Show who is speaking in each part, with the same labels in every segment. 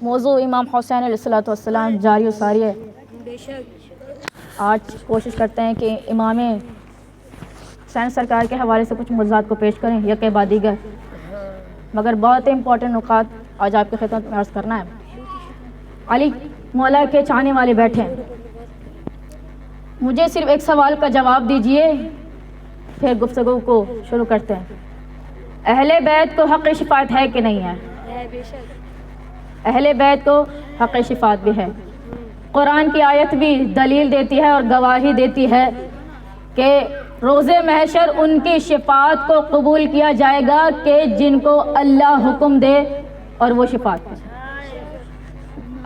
Speaker 1: موضوع امام حسین علیہ السلام جاری و ساری ہے. آج کوشش کرتے ہیں کہ امام حسین سرکار کے حوالے سے کچھ موضوعات کو پیش کریں یک بعد دیگر، مگر بہت امپورٹنٹ نکات آج آپ کی خدمت میں عرض کرنا ہے. علی مولا کے چاہنے والے بیٹھے ہیں، مجھے صرف ایک سوال کا جواب دیجئے پھر گفتگو کو شروع کرتے ہیں. اہل بیت کو حق شفاعت ہے کہ نہیں ہے؟ اہل بیت کو حق شفاعت بھی ہے. قرآن کی آیت بھی دلیل دیتی ہے اور گواہی دیتی ہے کہ روز محشر ان کی شفاعت کو قبول کیا جائے گا کہ جن کو اللہ حکم دے اور وہ شفاعت کرے.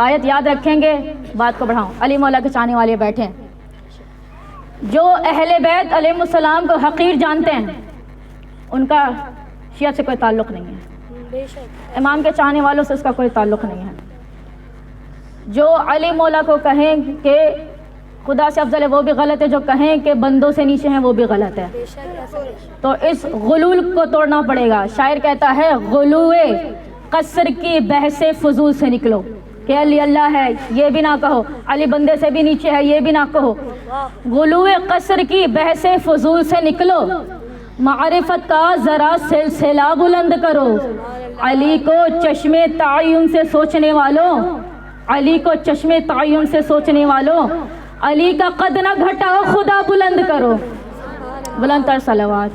Speaker 1: آیت یاد رکھیں گے، بات کو بڑھاؤں. علی مولا کے چاہنے والے بیٹھے ہیں، جو اہل بیت علیہ السلام کو حقیر جانتے ہیں ان کا شیعہ سے کوئی تعلق نہیں ہے. امام کے چاہنے والوں سے اس کا کوئی تعلق نہیں ہے. جو علی مولا کو کہیں کہ خدا سے افضل ہے وہ بھی غلط ہے، جو کہیں کہ بندوں سے نیچے ہیں وہ بھی غلط ہے. تو اس غلول کو توڑنا پڑے گا. شاعر کہتا ہے غلوے قصر کی بحث فضول سے نکلو، کہ علی اللہ ہے یہ بھی نہ کہو، علی بندے سے بھی نیچے ہے یہ بھی نہ کہو. غلوے قصر کی بحث فضول سے نکلو، معرفت کا ذرا سلسلہ بلند کرو. علی کو چشم تعین سے سوچنے والوں، علی کو چشم تعین سے سوچنے والوں، علی کا قد نہ گھٹاؤ خدا بلند کرو. بلند تر صلوات.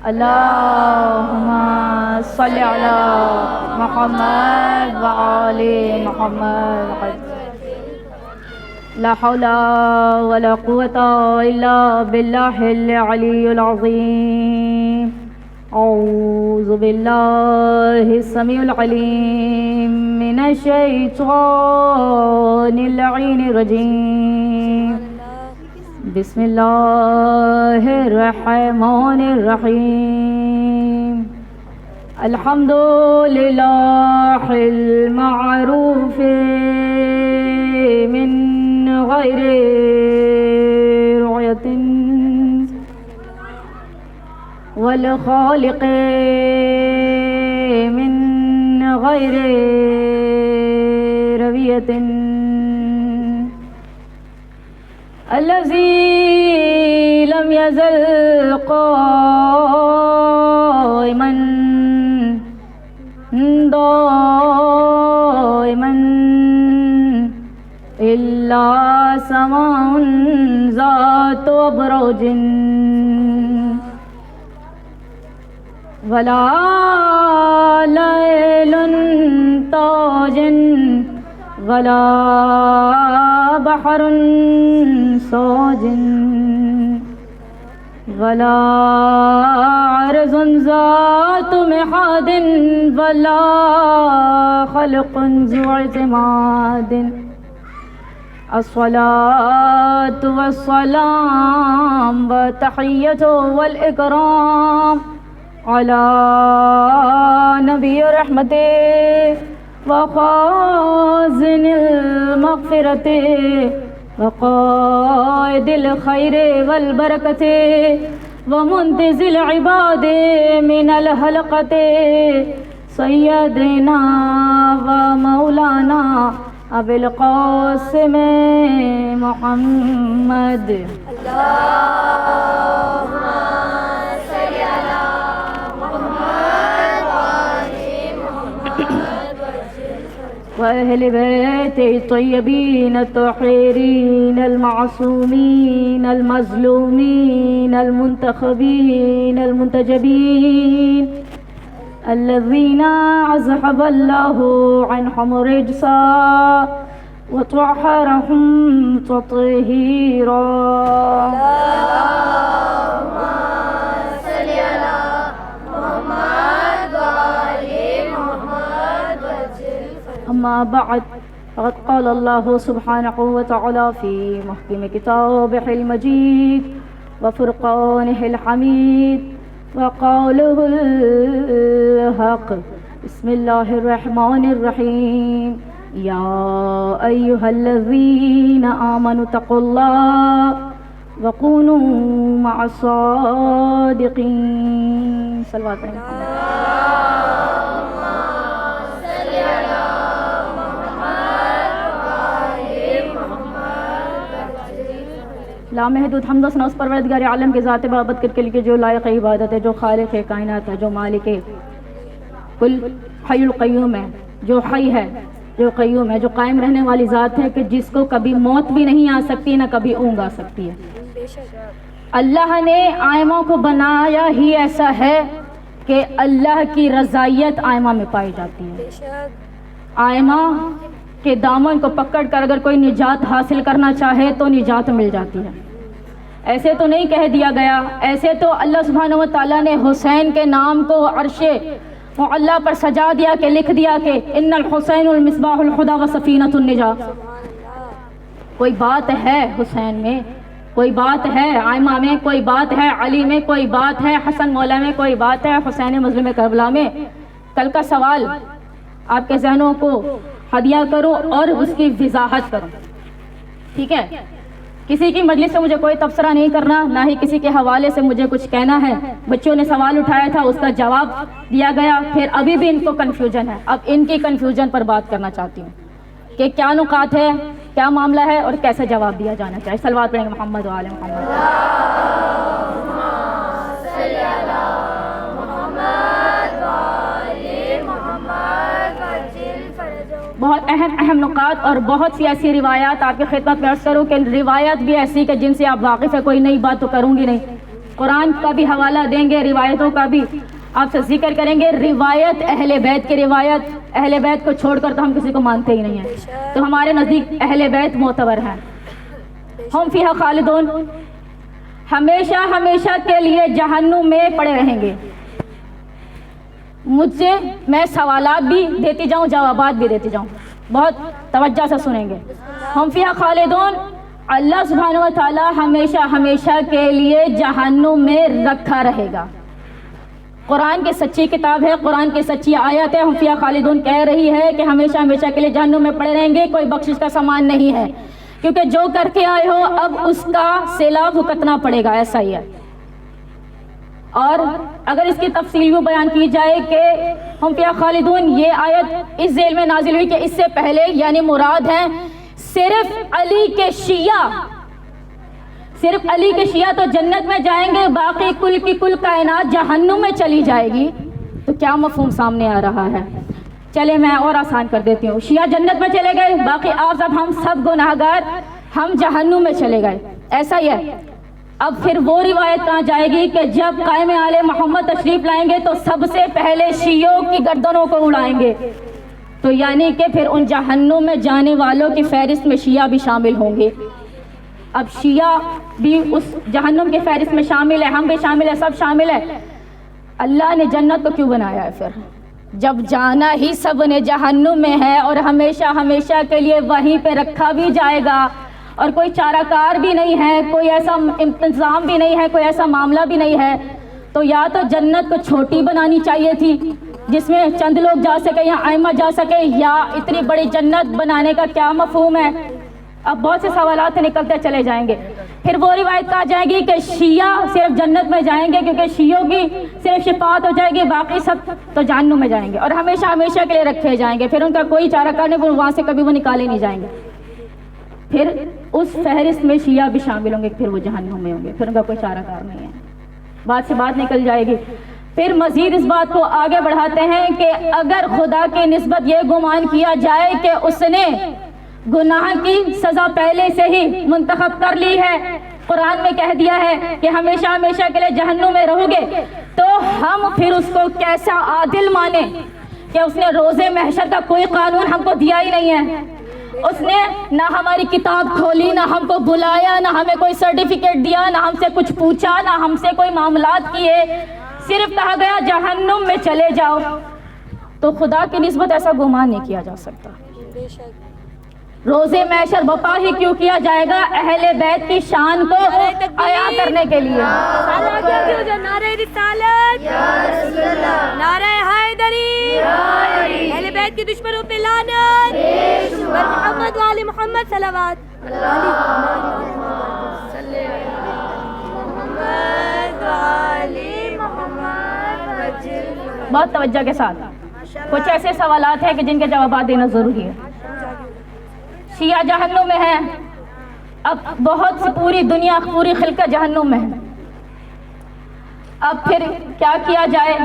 Speaker 1: اللہم صلی علی محمد وآل محمد. لا حول ولا قوة الا باللہ العلی العظیم. اعوذ باللہ السمیع العلیم من الشیطان اللعین الرجیم. بسم اللہ الرحمن الرحیم. الحمد للہ المعروف من غیر رعیت والخالق من غیر رویت الذي لم يزل قائما دائما إلا سماء ذات أبراج ولا ليل تاج ولا بحر ساج ولا عرض ذات محاد ولا خلق ذو اعتماد. الصلاة والسلام والتحية والإكرام على نبي رحمته وخازن المغفرة وقائد الخير والبركة ومنتز العباد من الحلقة سيدنا ومولانا أبي القاسم محمد. وأهل بيت الطيبين الطاهرين المعصومين المظلومين المنتخبين المنتجبين الذين أذهب الله عنهم الرجس وطهرهم تطهيرا. أما بعد فقد قال الله سبحانه وتعالى في محكم كتابه المجيد وفرقانه الحميد وقوله الحق. بسم الله الرحمن الرحيم. يا أيها الذين آمنوا اتقوا الله وكونوا مع الصادقين. صلوات لامحدود حمد و ثنا اس پروردگار عالم کے ذات بابت کر کے لیے جو لائق عبادت ہے، جو خالق کائنات ہے، جو مالک کل حی القیوم ہے، جو حی ہے، جو قیوم ہے، جو قائم رہنے والی ذات ہے کہ جس کو کبھی موت بھی نہیں آ سکتی نہ کبھی اونگ آ سکتی ہے. اللہ نے آئمہ کو بنایا ہی ایسا ہے کہ اللہ کی رضائیت آئمہ میں پائی جاتی ہے. آئمہ کے دامن کو پکڑ کر اگر کوئی نجات حاصل کرنا چاہے تو نجات مل جاتی ہے. ایسے تو نہیں کہہ دیا گیا، ایسے تو اللہ سبحانہ و تعالیٰ نے حسین کے نام کو عرش معلیٰ پر سجا دیا کہ لکھ دیا کہ ان الحسین المصباح الہدی و سفینۃ النجات. کوئی بات ہے حسین میں، کوئی بات ہے آئمہ میں، کوئی بات ہے علی میں، کوئی بات ہے حسن مولا میں، کوئی بات ہے حسین مظلوم کربلا میں. کل کا سوال آپ کے ذہنوں کو ہدیہ کرو اور اس کی وضاحت کرو. ٹھیک ہے، کسی کی مجلس سے مجھے کوئی تبصرہ نہیں کرنا، نہ ہی کسی کے حوالے سے مجھے کچھ کہنا ہے. بچوں نے سوال اٹھایا تھا، اس کا جواب دیا گیا. پھر ابھی بھی ان کو کنفیوژن ہے. اب ان کی کنفیوژن پر بات کرنا چاہتی ہوں کہ کیا نکات ہے، کیا معاملہ ہے اور کیسے جواب دیا جانا چاہیے. صلوات پڑھیں گے محمد و آل محمد. بہت اہم نکات اور بہت سی ایسی روایات آپ کی خدمت میں عرض کروں کہ روایت بھی ایسی کہ جن سے آپ واقف ہے. کوئی نئی بات تو کروں گی نہیں. قرآن کا بھی حوالہ دیں گے، روایتوں کا بھی آپ سے ذکر کریں گے. روایت اہل بیت کی روایت، اہل بیت کو چھوڑ کر تو ہم کسی کو مانتے ہی نہیں ہیں. تو ہمارے نزدیک اہل بیت معتبر ہیں. ہم فیہا خالدون، ہمیشہ ہمیشہ کے لیے جہنم میں پڑے رہیں گے. مجھ سے میں سوالات بھی دیتی جاؤں، جوابات بھی دیتی جاؤں، بہت توجہ سے سنیں گے. ہم فیہا خالدون، اللہ سبحانہ و تعالی ہمیشہ ہمیشہ کے لیے جہنم میں رکھا رہے گا. قرآن کی سچی کتاب ہے، قرآن کی سچی آیت ہے. ہم فیہا خالدون کہہ رہی ہے کہ ہمیشہ ہمیشہ کے لیے جہنم میں پڑے رہیں گے. کوئی بخشش کا سامان نہیں ہے، کیونکہ جو کر کے آئے ہو اب اس کا صلہ بھگتنا پڑے گا. ایسا ہی ہے. اور اگر اس کی تفصیل بھی بیان کی جائے کہ ہم فیہا خالدون، یہ آیت اس ذیل میں نازل ہوئی کہ اس سے پہلے یعنی مراد ہیں صرف علی کے شیعہ. صرف علی کے شیعہ تو جنت میں جائیں گے، باقی کل کی کل کائنات جہنم میں چلی جائے گی. تو کیا مفہوم سامنے آ رہا ہے؟ چلے میں اور آسان کر دیتی ہوں. شیعہ جنت میں چلے گئے، باقی آپ سب ہم سب گناہگار ہم جہنم میں چلے گئے. ایسا ہی ہے. اب پھر وہ روایت کہاں جائے گی کہ جب قائم آل محمد تشریف لائیں گے تو سب سے پہلے شیعوں کی گردنوں کو اڑائیں گے. تو یعنی کہ پھر ان جہنم میں جانے والوں کی فہرست میں شیعہ بھی شامل ہوں گے. اب شیعہ بھی اس جہنم کی فہرست میں شامل ہے، ہم بھی شامل ہے، سب شامل ہے. اللہ نے جنت کو کیوں بنایا ہے پھر؟ جب جانا ہی سب نے جہنم میں ہے اور ہمیشہ ہمیشہ کے لیے وہیں پہ رکھا بھی جائے گا اور کوئی چارہ کار بھی نہیں ہے، کوئی ایسا انتظام بھی نہیں ہے، کوئی ایسا معاملہ بھی نہیں ہے، تو یا تو جنت کو چھوٹی بنانی چاہیے تھی جس میں چند لوگ جا سکے یا ائمہ جا سکے، یا اتنی بڑی جنت بنانے کا کیا مفہوم ہے؟ اب بہت سے سوالات نکلتے چلے جائیں گے. پھر وہ روایت کہا جائے گی کہ شیعہ صرف جنت میں جائیں گے کیونکہ شیعوں کی صرف شفاعت ہو جائے گی، باقی سب تو جہنم میں جائیں گے اور ہمیشہ ہمیشہ کے لیے رکھے جائیں گے. پھر ان کا کوئی چارہ کار نہیں، وہاں سے کبھی وہ نکالے نہیں جائیں گے. پھر اس فہرست میں شیعہ بھی شامل ہوں گے، پھر وہ جہنم میں ہوں گے، پھر ان کا کوئی چارہ کار نہیں ہے. بات سے بات نکل جائے گی. پھر مزید اس بات کو آگے بڑھاتے ہیں کہ اگر خدا کی نسبت یہ گمان کیا جائے کہ اس نے گناہ کی سزا پہلے سے ہی منتخب کر لی ہے، قرآن میں کہہ دیا ہے کہ ہمیشہ ہمیشہ کے لیے جہنم میں رہو گے، تو ہم پھر اس کو کیسا عادل مانیں کہ اس نے روز محشر کا کوئی قانون ہم کو دیا ہی نہیں ہے. اس نے نہ ہماری کتاب کھولی، نہ ہم کو بلایا، نہ ہمیں کوئی سرٹیفکیٹ دیا، نہ ہم سے کچھ پوچھا، نہ ہم سے کوئی معاملات کیے، صرف کہا گیا جہنم میں چلے جاؤ. تو خدا کی نسبت ایسا گمان نہیں کیا جا سکتا. روزے محشر بپا ہی کیوں کیا جائے گا؟ اہل بیت کی شان کو عیاں کرنے کے لیے۔
Speaker 2: نعرہ رسالت، نعرہ حیدری، اہل بیت کے دشمنوں پہ لعنت، محمد و آل محمد صلوات۔
Speaker 1: بہت توجہ کے ساتھ، کچھ ایسے سوالات ہیں کہ جن کے جوابات دینا ضروری ہے۔ شیعہ جہنم میں ہے، اب بہت سی پوری دنیا پوری خلقت جہنم میں ہے۔ اب پھر کیا کیا جائے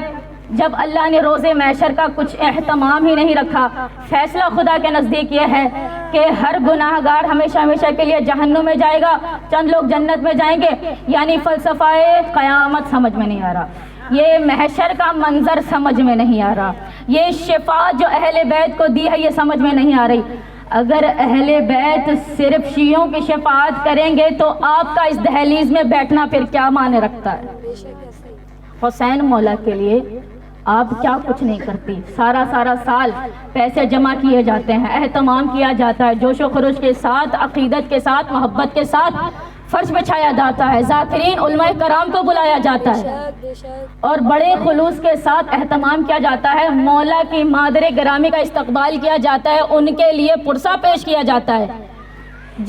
Speaker 1: جب اللہ نے روزے محشر کا کچھ اہتمام ہی نہیں رکھا؟ فیصلہ خدا کے نزدیک یہ ہے کہ ہر گناہ گار ہمیشہ ہمیشہ کے لیے جہنم میں جائے گا، چند لوگ جنت میں جائیں گے۔ یعنی فلسفہ قیامت سمجھ میں نہیں آ رہا، یہ محشر کا منظر سمجھ میں نہیں آ رہا، یہ شفاعت جو اہل بیت کو دی ہے یہ سمجھ میں نہیں آ رہی۔ اگر اہل بیت صرف شیعوں کی شفاعت کریں گے تو آپ کا اس دہلیز میں بیٹھنا پھر کیا معنی رکھتا ہے؟ حسین مولا کے لیے آپ کیا کچھ نہیں کرتی، سارا سال پیسے جمع کیے جاتے ہیں، اہتمام کیا جاتا ہے، جوش و خروش کے ساتھ، عقیدت کے ساتھ، محبت کے ساتھ فرش بچھایا جاتا ہے، ذاکرین علماء کرام کو بلایا جاتا ہے اور بڑے خلوص کے ساتھ اہتمام کیا جاتا ہے، مولا کی مادر گرامی کا استقبال کیا جاتا ہے، ان کے لیے پرسہ پیش کیا جاتا ہے۔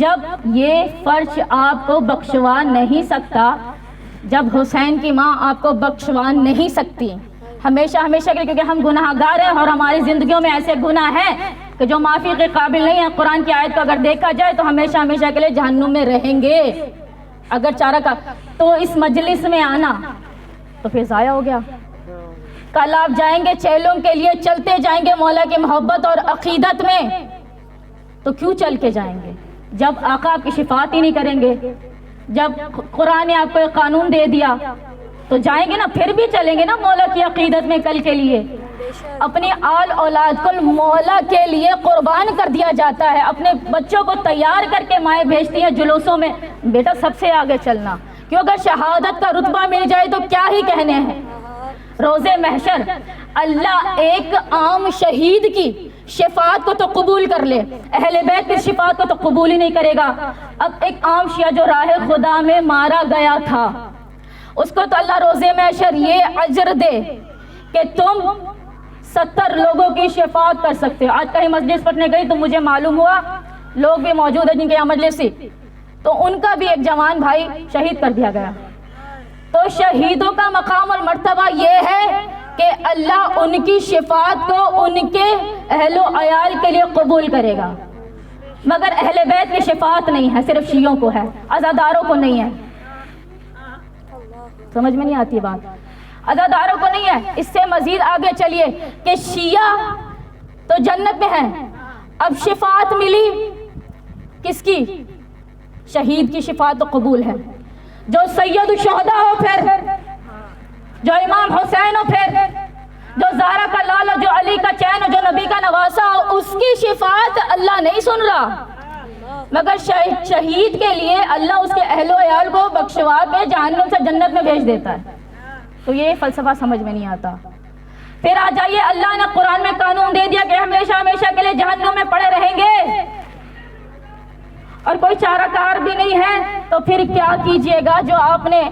Speaker 1: جب یہ فرش آپ کو بخشوا نہیں سکتا، جب حسین کی ماں آپ کو بخشوا نہیں سکتی ہمیشہ ہمیشہ کے لیے، کیونکہ ہم گناہ گار ہیں اور ہماری زندگیوں میں ایسے گناہ ہیں کہ جو معافی کے قابل نہیں ہیں، قرآن کی آیت کو اگر دیکھا جائے تو ہمیشہ ہمیشہ کے لیے جہنم میں رہیں گے۔ اگر چارہ کا تو اس مجلس میں آنا تو پھر ضائع ہو گیا۔ کل آپ جائیں گے چیلوں کے لیے، چلتے جائیں گے مولا کی محبت اور عقیدت میں، تو کیوں چل کے جائیں گے جب آقا آپ کی شفاعت ہی نہیں کریں گے؟ جب قرآن نے آپ کو ایک قانون دے دیا تو جائیں گے نا، پھر بھی چلیں گے نا مولا کی عقیدت میں کل کے لیے۔ اپنی آل اولاد کو مولا کے لیے قربان کر دیا جاتا ہے، اپنے بچوں کو تیار کر کے مائیں بھیجتی ہیں جلوسوں میں، بیٹا سب سے آگے چلنا، کیوں اگر شہادت کا رتبہ مل جائے تو کیا ہی کہنے ہیں۔ روزے محشر اللہ ایک عام شہید کی شفاعت کو تو قبول کر لے، اہل بیت کی شفاعت کو تو قبول ہی نہیں کرے گا۔ اب ایک عام شیعہ جو راہ خدا میں مارا گیا تھا، اس کو تو اللہ روزے محشر یہ اجر دے کہ تم 70 لوگوں کی شفاعت کر سکتے ہو۔ آج کہیں مجلس پڑھنے گئی تو مجھے معلوم ہوا لوگ بھی موجود ہیں جن کے یہاں مجلس تھی، تو ان کا بھی ایک جوان بھائی شہید کر دیا گیا۔ تو شہیدوں کا مقام اور مرتبہ یہ ہے کہ اللہ ان کی شفاعت کو ان کے اہل و عیال کے لیے قبول کرے گا، مگر اہل بیت کی شفاعت نہیں ہے، صرف شیعوں کو ہے، عزاداروں کو نہیں ہے۔ سمجھ میں نہیں آتی بات؟ عزاداروں کو نہیں ہے۔ اس سے مزید آگے چلیے کہ شیعہ تو جنت میں ہیں، اب شفاعت ملی کس کی؟ شہید کی شفاعت تو قبول ہے، جو سید الشہداء ہو، پھر جو امام حسین ہو، پھر جو زہرا کا لال ہو، جو علی کا چین ہو، جو نبی کا نواسہ ہو، اس کی شفاعت اللہ نہیں سن رہا، مگر شہید کے لیے اللہ اس کے اہل و عیال کو بخشوا کے جہنم سے جنت میں بھیج دیتا ہے۔ تو یہ فلسفہ سمجھ میں نہیں آتا۔ پھر آ جائیے، اللہ نے قرآن میں قانون دے دیا کہ ہمیشہ ہمیشہ کے لیے جہنم میں پڑے رہیں گے اور کوئی چارہ کار بھی نہیں ہے، تو پھر کیا کیجئے گا؟ جو آپ نے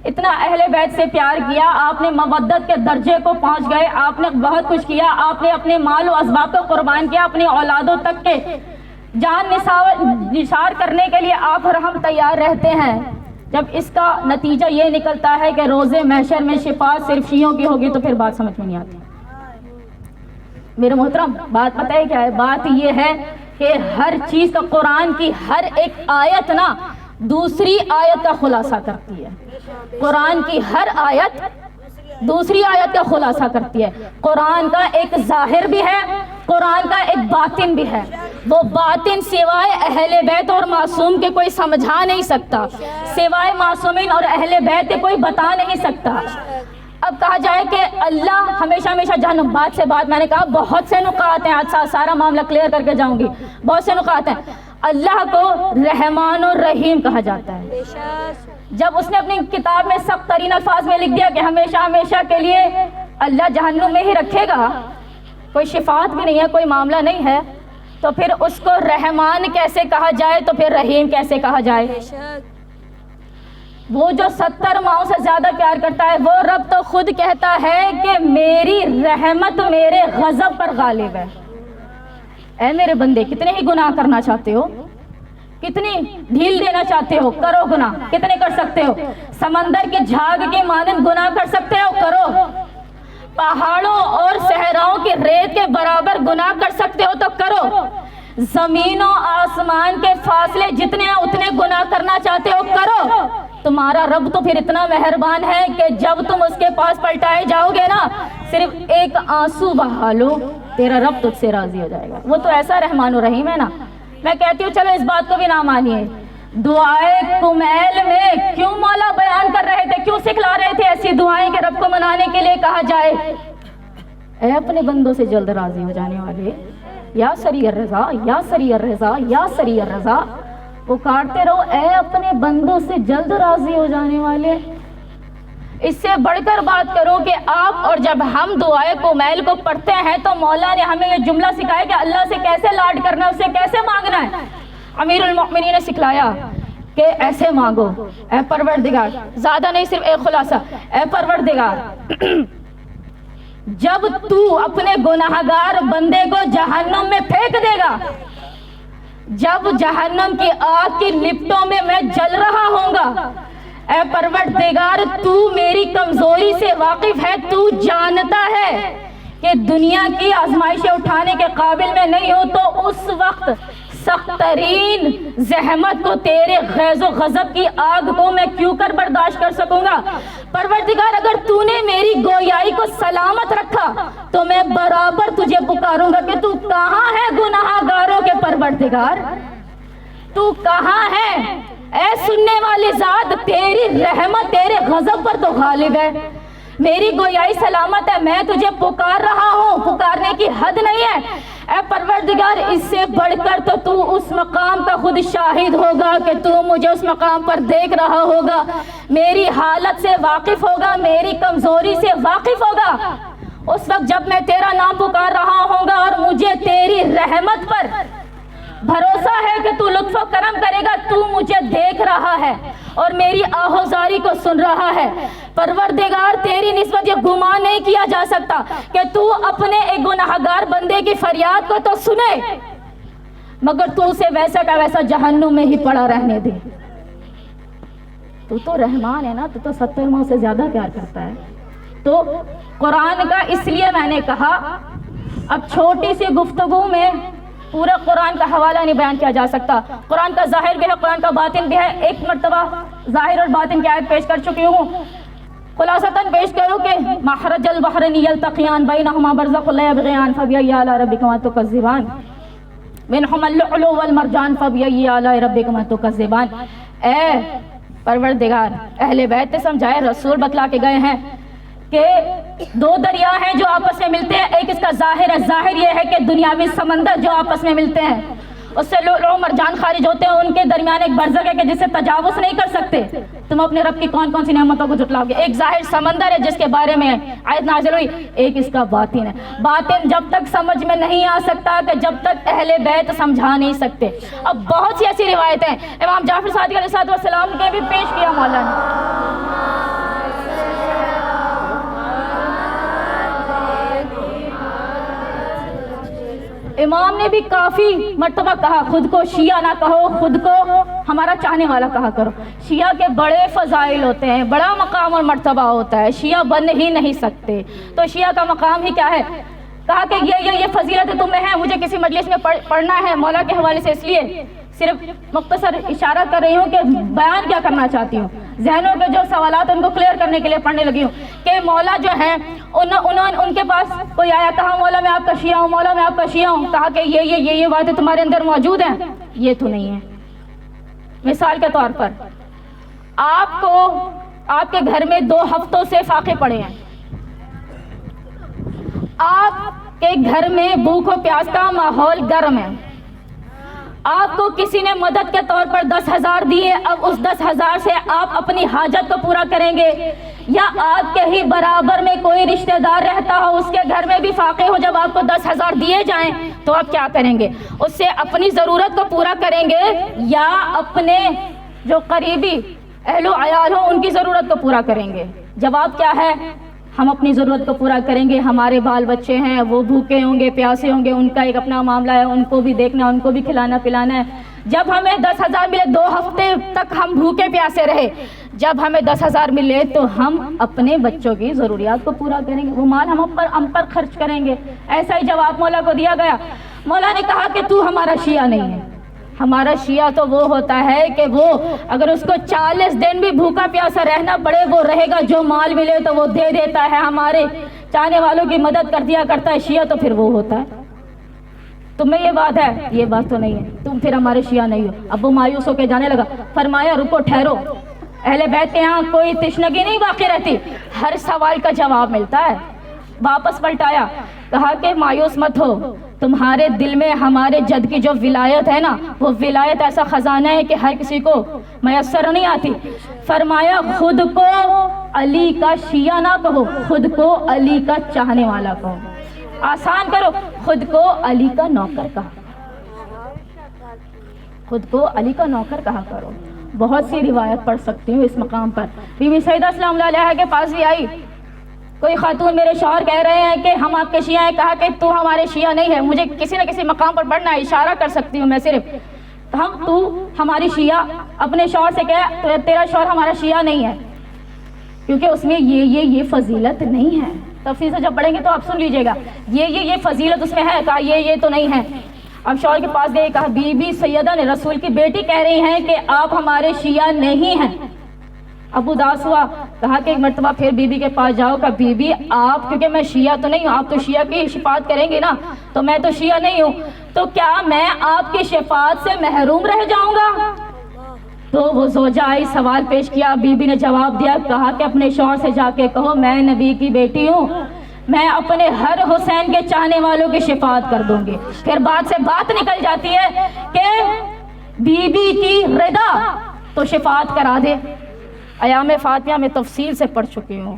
Speaker 1: اتنا اہل بیت سے پیار کیا، آپ نے مودت کے درجے کو پہنچ گئے، آپ نے بہت کچھ کیا، آپ نے اپنے مال و اسباب کو قربان کیا، اپنی اولادوں تک کے جان نثار کرنے کے لیے آپ اور ہم تیار رہتے ہیں۔ جب اس کا نتیجہ یہ نکلتا ہے کہ روزے محشر میں شفاعت صرف شیعوں کی ہوگی تو پھر بات سمجھ میں نہیں آتی۔ میرے محترم، بات پتہ ہے کیا ہے؟ بات یہ ہے کہ ہر چیز کا قرآن کی ہر ایک آیت نا دوسری آیت کا خلاصہ کرتی ہے۔ قرآن کی ہر آیت دوسری آیت کا خلاصہ کرتی ہے۔ قرآن کا ایک ظاہر بھی ہے، قرآن کا ایک باطن بھی ہے۔ وہ باطن سوائے اہل بیت اور معصوم کے کوئی سمجھا نہیں سکتا، سوائے معصومین اور اہل بیت کے کوئی بتا نہیں سکتا۔ اب کہا جائے کہ اللہ ہمیشہ ہمیشہ جہنم، بات سے بات میں نے کہا بہت سے نقاط ہیں، آج سارا معاملہ کلیئر کر کے جاؤں گی، بہت سے نقاط ہیں۔ اللہ کو رحمان اور رحیم کہا جاتا ہے۔ جب اس نے اپنی کتاب میں سخت ترین الفاظ میں لکھ دیا کہ ہمیشہ ہمیشہ کے لیے اللہ جہنم میں ہی رکھے گا، کوئی شفاعت بھی نہیں ہے، کوئی معاملہ نہیں ہے، تو پھر اس کو رحمان کیسے کہا جائے, تو پھر رحیم کیسے کہا جائے؟ وہ جو 70 ماؤں سے زیادہ پیار کرتا ہے, وہ رب تو خود کہتا ہے کہ میری رحمت میرے غضب پر غالب ہے. اے میرے بندے, کتنے ہی گناہ کرنا چاہتے ہو, کتنی ڈھیل دینا چاہتے ہو, کرو گناہ. کتنے کر سکتے ہو؟ سمندر کی جھاگ کے مانند گناہ کر سکتے ہو, کرو. پہاڑوں اور صحراؤں کی ریت کے برابر گناہ کر سکتے ہو تو کرو. زمین و آسمان کے فاصلے جتنے ہیں اتنے گناہ کرنا چاہتے ہو, کرو. تمہارا رب تو پھر اتنا مہربان ہے کہ جب تم اس کے پاس پلٹائے جاؤ گے نا, صرف ایک آنسو بہا لو, تیرا رب تجھ سے راضی ہو جائے گا. وہ تو ایسا رحمان و رحیم ہے نا. میں کہتی ہوں چلو اس بات کو بھی نہ مانیے, دعائے کمیل میں کیوں مولا بیان کر رہے تھے, کیوں سکھلا رہے تھے ایسی دعائیں کہ رب کو منانے کے لیے کہا جائے اے اپنے بندوں سے جلد راضی ہو جانے والے, یا سری الرضا, یا سری الرضا, یا سری الرضا. پکارتے رہو اے اپنے بندوں سے جلد راضی ہو جانے والے. اس سے بڑھ کر بات کروں کہ آپ اور جب ہم دعائے کمیل کو پڑھتے ہیں تو مولا نے ہمیں یہ جملہ سکھایا کہ اللہ سے کیسے لاڈ کرنا ہے, اس سے کیسے مانگنا ہے. امیر المؤمنین نے سکھلایا کہ ایسے مانگو, اے پروردگار, زیادہ نہیں صرف ایک خلاصہ, اے پروردگار جب تو اپنے گناہگار بندے کو جہنم میں پھینک دے گا, جب جہنم کی آگ کی لپٹوں میں میں جل رہا ہوں گا, اے پروردگار تو میری کمزوری سے واقف ہے, تو جانتا ہے کہ دنیا کی آزمائشیں اٹھانے کے قابل میں نہیں ہوں, تو اس وقت سخت ترین زحمت کو, تیرے غیظ و غضب کی آگ کو میں کیوں کر برداشت کر سکوں گا. پروردگار اگر تو نے میری گویائی کو سلامت رکھا تو میں برابر تجھے پکاروں گا کہ تو کہاں ہے گناہ گاروں کے پروردگار, تو کہاں ہے. اے سننے والی ذات, تیری رحمت تیرے غضب پر تو غالب ہے, میری گویائی سلامت ہے, میں تجھے پکار رہا ہوں, پکارنے کی حد نہیں ہے. اے پروردگار اس سے بڑھ کر تو اس مقام کا خود شاہد ہوگا کہ تو مجھے اس مقام پر دیکھ رہا ہوگا, میری حالت سے واقف ہوگا, میری کمزوری سے واقف ہوگا. اس وقت جب میں تیرا نام پکار رہا ہوں گا اور مجھے تیری رحمت پر بھروسہ ہے کہ تو لطف و کرم کرے گا, تو مجھے دیکھ رہا ہے اور میری آہوزاری کو سن رہا ہے. پروردگار تیری نسبت یہ گمان نہیں کیا جا سکتا کہ تو اپنے ایک گناہگار بندے کی فریاد کو تو سنے, مگر تو اسے ویسا کا ویسا جہنم میں ہی پڑا رہنے دے. تو رحمان ہے نا, تو 70 ماہ سے زیادہ پیار کرتا ہے. تو قرآن کا اس لیے میں نے کہا, اب چھوٹی سی گفتگو میں پورا قرآن کا حوالہ نہیں بیان کیا جا سکتا. قرآن کا ظاہر بھی ہے, قرآن کا باطن بھی ہے. ایک مرتبہ ظاہر اور باطن کی آیت پیش کر چکی ہوں, خلاصتاً پیش کروں کہ مخرج البحرین یلتقیان بینہما برزخ لا یبغیان فبأی آلاء ربکما تکذبان منہما اللؤلؤ والمرجان فبأی آلاء ربکما تکذبان. اے پروردگار, اہل بیت نے سمجھائے, رسول بتلا کے گئے ہیں کہ 2 دریا ہیں جو آپس میں ملتے ہیں. ایک اس کا ظاہر ہے, ظاہر یہ ہے کہ دنیاوی سمندر جو آپس میں ملتے ہیں اس سے لؤلؤ مرجان خارج ہوتے ہیں, ان کے درمیان ایک برزخ ہے کہ جس سے تجاوز نہیں کر سکتے. تم اپنے رب کی کون کون سی نعمتوں کو جھٹلاؤ گے. ایک ظاہر سمندر ہے جس کے بارے میں آیت نازل ہوئی, ایک اس کا باطن ہے. باطن جب تک سمجھ میں نہیں آ سکتا کہ جب تک اہل بیت سمجھا نہیں سکتے. اب بہت سی ایسی روایتیں امام جعفر صادق علیہ السلام کے بھی پیش کیا مولا نے. امام نے بھی کافی مرتبہ کہا خود کو شیعہ نہ کہو, خود کو ہمارا چاہنے والا کہا کرو. شیعہ کے بڑے فضائل ہوتے ہیں, بڑا مقام اور مرتبہ ہوتا ہے, شیعہ بن ہی نہیں سکتے. تو شیعہ کا مقام ہی کیا ہے, کہا کہ یہ فضیلت تمہیں ہے, مجھے کسی مجلس میں پڑھنا ہے مولا کے حوالے سے, اس لیے صرف مختصر اشارہ کر رہی ہوں کہ بیان کیا کرنا چاہتی ہوں. ذہنوں کے جو سوالات ان کو کلیئر کرنے کے لیے پڑھنے لگی ہوں کہ مولا جو ہیں ان کے پاس کوئی آیا, کہا مولا میں آپ کا شیعہ ہوں, مولا میں آپ کا شیعہ ہوں. کہا کہ یہ باتیں تمہارے اندر موجود ہیں, یہ تو نہیں ہے. مثال کے طور پر آپ کو آپ کے گھر میں 2 ہفتوں سے فاقے پڑے ہیں, آپ کے گھر میں بھوک و پیاس کا ماحول گرم ہے, آپ کو کسی نے مدد کے طور پر 10,000 دیے, اب اس 10,000 سے آپ اپنی حاجت کو پورا کریں گے یا آپ کے ہی برابر میں کوئی رشتہ دار رہتا ہو، اس کے گھر میں بھی فاقے ہو، جب آپ کو 10,000 دیے جائیں تو آپ کیا کریں گے؟ اس سے اپنی ضرورت کو پورا کریں گے یا اپنے جو قریبی اہل و عیال ہوں ان کی ضرورت کو پورا کریں گے؟ جواب کیا ہے؟ ہم اپنی ضرورت کو پورا کریں گے. ہمارے بال بچے ہیں وہ بھوکے ہوں گے، پیاسے ہوں گے، ان کا ایک اپنا معاملہ ہے، ان کو بھی دیکھنا، ان کو بھی کھلانا پلانا ہے. جب ہمیں 10,000 ملے، 2 ہفتے تک ہم بھوکے پیاسے رہے، جب ہمیں 10,000 ملے تو ہم اپنے بچوں کی ضروریات کو پورا کریں گے، وہ مال ہم پر خرچ کریں گے. ایسا ہی جواب مولا کو دیا گیا. مولا نے کہا کہ تو ہمارا شیعہ نہیں ہے. ہمارا شیعہ تو وہ ہوتا ہے کہ وہ اگر اس کو 40 دن بھی بھوکا پیاسا رہنا پڑے وہ رہے گا، جو مال ملے تو وہ دے دیتا ہے، ہمارے چاہنے والوں کی مدد کر دیا کرتا ہے. شیعہ تو پھر وہ ہوتا ہے. تمہیں یہ بات ہے؟ یہ بات تو نہیں ہے، تم پھر ہمارے شیعہ نہیں ہو. اب وہ مایوس ہو کے جانے لگا. فرمایا رکو، ٹھہرو. اہل بیت کے یہاں کوئی تشنگی نہیں باقی رہتی، ہر سوال کا جواب ملتا ہے. واپس پلٹایا، کہا کہ مایوس مت ہو، تمہارے دل میں ہمارے جد کی جو ولایت ہے نا، وہ ولایت ایسا خزانہ ہے کہ ہر کسی کو میسر نہیں آتی. فرمایا خود کو علی کا شیعہ نہ کہو، خود کو علی کا چاہنے والا کہو. آسان کرو، خود کو علی کا نوکر کہا، خود کو علی کا نوکر کہا کرو. بہت سی روایت پڑھ سکتی ہوں اس مقام پر. بی بی سیدہ سلام اللہ علیہا کے پاس بھی آئی کوئی خاتون، میرے شوہر کہہ رہے ہیں کہ ہم آپ کے شیعہ ہیں. کہا کہ تو ہمارے شیعہ نہیں ہے، مجھے کسی نہ کسی مقام پر پڑھنا ہے، اشارہ کر سکتی ہوں میں صرف. تو ہماری شیعہ، اپنے شوہر سے کہا تیرا شوہر ہمارا شیعہ نہیں ہے کیونکہ اس میں یہ فضیلت نہیں ہے. تفصیل سے جب پڑھیں گے تو آپ سن لیجئے گا. یہ فضیلت اس میں ہے. کہا یہ تو نہیں ہے. اب شوہر کے پاس گئے، کہا بی بی سیدہ نے رسول کی بیٹی کہہ رہی ہیں کہ آپ ہمارے شیعہ نہیں ہیں. اب اداس ہوا. کہا کہ ایک مرتبہ پھر بی بی کے پاس جاؤ. کہا بی بی آپ، کیونکہ میں شیعہ تو نہیں ہوں، آپ تو شیعہ کی شفاعت کریں گے نا، تو میں تو شیعہ نہیں ہوں، تو کیا میں آپ کی شفاعت سے محروم رہ جاؤں گا؟ تو وہ زوجہ آئی، سوال پیش کیا. بی بی نے جواب دیا. کہا کہ اپنے شوہر سے جا کے کہو میں نبی کی بیٹی ہوں، میں اپنے ہر حسین کے چاہنے والوں کی شفاعت کر دوں گی. پھر بات سے بات نکل جاتی ہے کہ بی بی کی رضا تو شفاعت کرا دے. ایام فاطمہ میں تفصیل سے پڑھ چکی ہوں.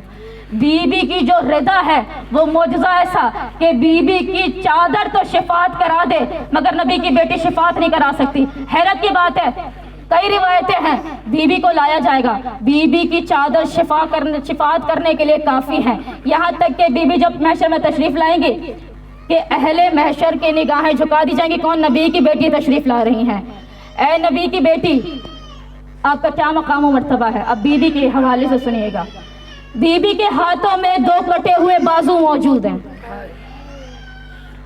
Speaker 1: بی بی کی جو رضا ہے وہ معجزہ ایسا کہ بی بی کی چادر تو شفاعت کرا دے مگر نبی کی بیٹی شفاعت نہیں کرا سکتی. حیرت کی بات ہے. کئی روایتیں ہیں بی بی کو لایا جائے گا، بی بی کی چادر شفاعت کرنے کے لیے کافی ہے. یہاں تک کہ بی بی جب محشر میں تشریف لائیں گی کہ اہل محشر کی نگاہیں جھکا دی جائیں گی، کون؟ نبی کی بیٹی تشریف لا رہی ہیں. اے نبی کی بیٹی، آپ کا کیا مقام و مرتبہ ہے؟ اب بی بی کے حوالے سے سنیے گا. بی بی کے ہاتھوں میں 2 کٹے ہوئے بازو موجود ہیں،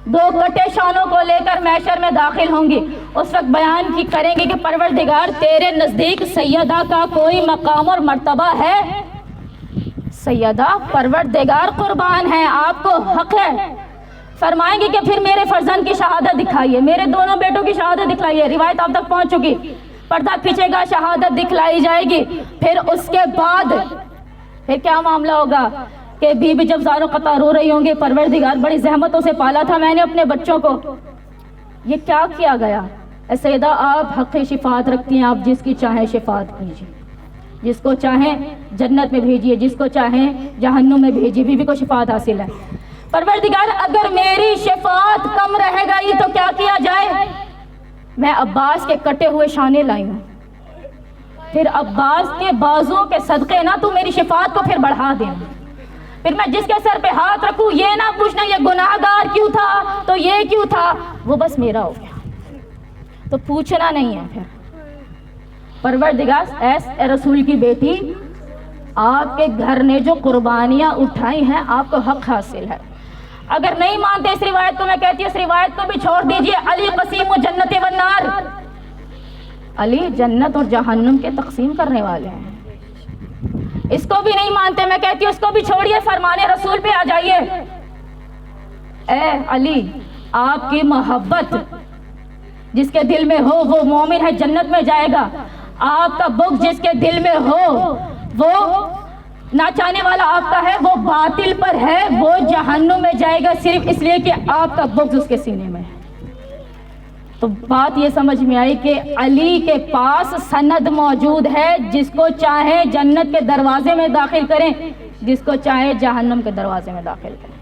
Speaker 1: 2 کٹے شانوں کو لے کر محشر میں داخل ہوں گی. اس وقت بیان کی کریں گی کہ پروردگار تیرے نزدیک سیدہ کا کوئی مقام اور مرتبہ ہے؟ سیدہ پروردگار قربان ہے، آپ کو حق ہے. فرمائیں گے کہ پھر میرے فرزند کی شہادت دکھائیے، میرے دونوں بیٹوں کی شہادت دکھلائیے. روایت آپ تک پہنچ چکی. پردہ کھینچے گا، شہادت دکھلائی جائے گی. پھر اس کے بعد پھر کیا معاملہ ہوگا کہ بی بی جب زاروں قطع رو رہی ہوں گی، پروردگار بڑی زحمتوں سے پالا تھا میں نے اپنے بچوں کو، یہ کیا کیا گیا؟ اے سیدہ آپ حق شفاعت رکھتی ہیں، آپ جس کی چاہیں شفاعت کیجیے، جس کو چاہیں جنت میں بھیجیے، جس کو چاہیں جہنم میں بھیجیے. بی بی کو شفاعت حاصل ہے. پروردگار اگر میری شفاعت کم رہ گئی تو کیا کیا جائے؟ میں عباس کے کٹے ہوئے شانے لائی ہوں، پھر عباس کے بازوں کے صدقے نا تو میری شفاعت کو پھر بڑھا دیں. پھر میں جس کے سر پہ ہاتھ رکھوں یہ نہ پوچھنا یہ گناہ گار کیوں تھا تو یہ کیوں تھا، وہ بس میرا ہو گیا، تو پوچھنا نہیں ہے. پھر پروردگار اے رسول کی بیٹی، آپ کے گھر نے جو قربانیاں اٹھائی ہیں آپ کو حق حاصل ہے. اگر نہیں مانتے اس روایت کو، میں کہتی ہوں اس روایت کو بھی چھوڑ دیجئے. علی قسیم جنت والنار، علی جنت اور جہنم کے تقسیم کرنے والے ہیں. اس کو بھی نہیں مانتے، میں کہتی ہوں اس کو بھی چھوڑیے، فرمان رسول پہ آ جائیے. اے علی، آپ کی محبت جس کے دل میں ہو وہ مومن ہے، جنت میں جائے گا. آپ کا بغض جس کے دل میں ہو وہ نہ چاہنے والا آپ کا ہے، وہ باطل پر ہے، وہ جہنم میں جائے گا صرف اس لیے کہ آپ کا بغض اس کے سینے میں ہے. تو بات یہ سمجھ میں آئی کہ علی کے پاس سند موجود ہے، جس کو چاہے جنت کے دروازے میں داخل کریں، جس کو چاہے جہنم کے دروازے میں داخل کریں۔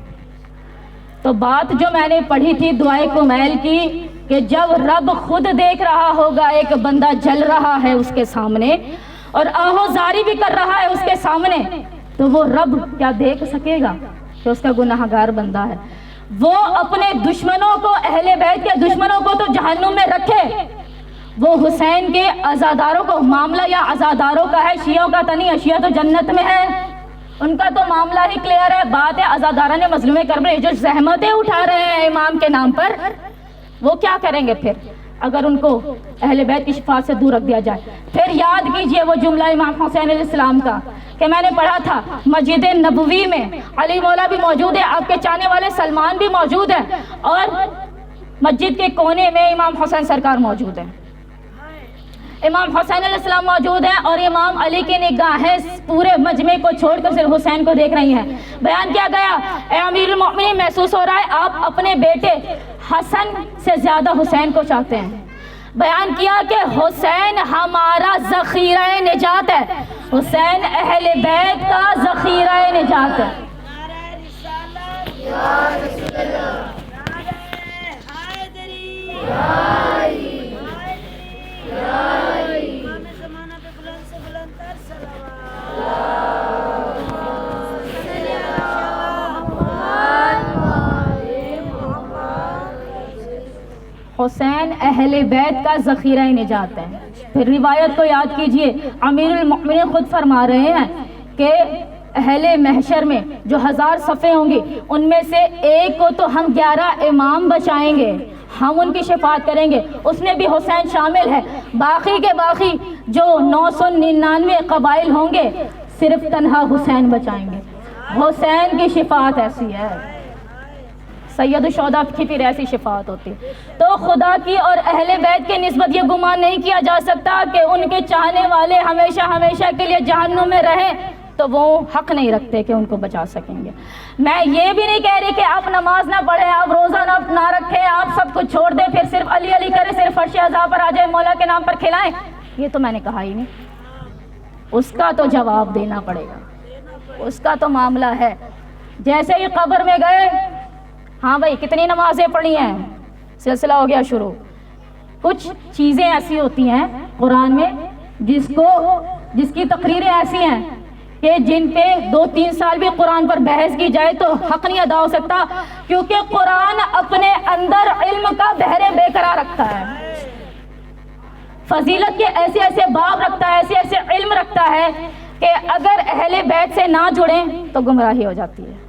Speaker 1: تو بات جو میں نے پڑھی تھی دعائے کمیل کی کہ جب رب خود دیکھ رہا ہوگا ایک بندہ جل رہا ہے اس کے سامنے اور آہوزاری بھی کر رہا ہے اس کے سامنے، تو وہ رب کیا دیکھ سکے گا کہ اس کا گناہگار بندہ ہے؟ وہ اپنے دشمنوں کو، اہل بیت کے دشمنوں کو تو جہنم میں رکھے، وہ حسین کے عزاداروں کو، معاملہ یا عزاداروں کا ہے، شیعوں کا تو نہیں، شیعہ تو جنت میں ہے، ان کا تو معاملہ ہی کلیئر ہے۔ بات ہے عزادارہ نے مظلوم کربلا جو زحمتیں اٹھا رہے ہیں امام کے نام پر، وہ کیا کریں گے پھر اگر ان کو اہل بیت کی شفاعت سے دور رکھ دیا جائے؟ پھر یاد کیجئے وہ جملہ امام حسین علیہ السلام کا کہ میں نے پڑھا تھا مسجد نبوی میں علی مولا بھی موجود ہے، آپ کے چاہنے والے سلمان بھی موجود ہے، اور مسجد کے کونے میں امام حسین سرکار موجود ہے، امام حسین علیہ السلام موجود ہیں، اور امام علی کی نگاہیں پورے مجمع کو چھوڑ کر صرف حسین کو دیکھ رہی ہیں۔ بیان کیا گیا، اے امیر المؤمنین، محسوس ہو رہا ہے آپ اپنے بیٹے حسن سے زیادہ حسین کو چاہتے ہیں۔ بیان کیا کہ حسین ہمارا ذخیرہ نجات ہے، حسین اہل بیت کا ذخیرہ نجات ہے۔ حسین اہل بیت کا ذخیرہ نجات ہے۔ پھر روایت کو یاد کیجئے، امیر المؤمنین خود فرما رہے ہیں کہ اہل محشر میں جو 1000 صفیں ہوں گی ان میں سے ایک کو تو ہم 11 امام بچائیں گے، ہم ان کی شفاعت کریں گے، اس میں بھی حسین شامل ہے۔ باقی کے باقی جو 999 قبائل ہوں گے صرف تنہا حسین بچائیں گے۔ حسین کی شفاعت ایسی ہے، سید الشہداء کی پھر ایسی شفاعت ہوتی ہے۔ تو خدا کی اور اہل بیت کے نسبت یہ گمان نہیں کیا جا سکتا کہ ان کے چاہنے والے ہمیشہ ہمیشہ کے لیے جہنم میں رہیں، تو وہ حق نہیں رکھتے کہ ان کو بچا سکیں گے۔ میں یہ بھی نہیں کہہ رہی کہ آپ نماز نہ پڑھیں، آپ روزہ نہ رکھیں، آپ سب کچھ چھوڑ دیں، پھر صرف علی علی کریں، صرف فرش عزا پر آ جائے، مولا کے نام پر کھلائیں، یہ تو میں نے کہا ہی نہیں۔ اس کا تو جواب دینا پڑے گا، اس کا تو معاملہ ہے۔ جیسے ہی قبر میں گئے، ہاں بھائی کتنی نمازیں پڑھی ہیں، سلسلہ ہو گیا شروع۔ کچھ چیزیں ایسی ہوتی ہیں قرآن میں جس کی تقریریں ایسی ہیں کہ جن پہ 2-3 سال بھی قرآن پر بحث کی جائے تو حق نہیں ادا ہو سکتا، کیونکہ قرآن اپنے اندر علم کا بحر بے قرار رکھتا ہے، فضیلت کے ایسے ایسے باب رکھتا ہے، ایسے ایسے علم رکھتا ہے کہ اگر اہل بیت سے نہ جڑیں تو گمراہی ہو جاتی ہے۔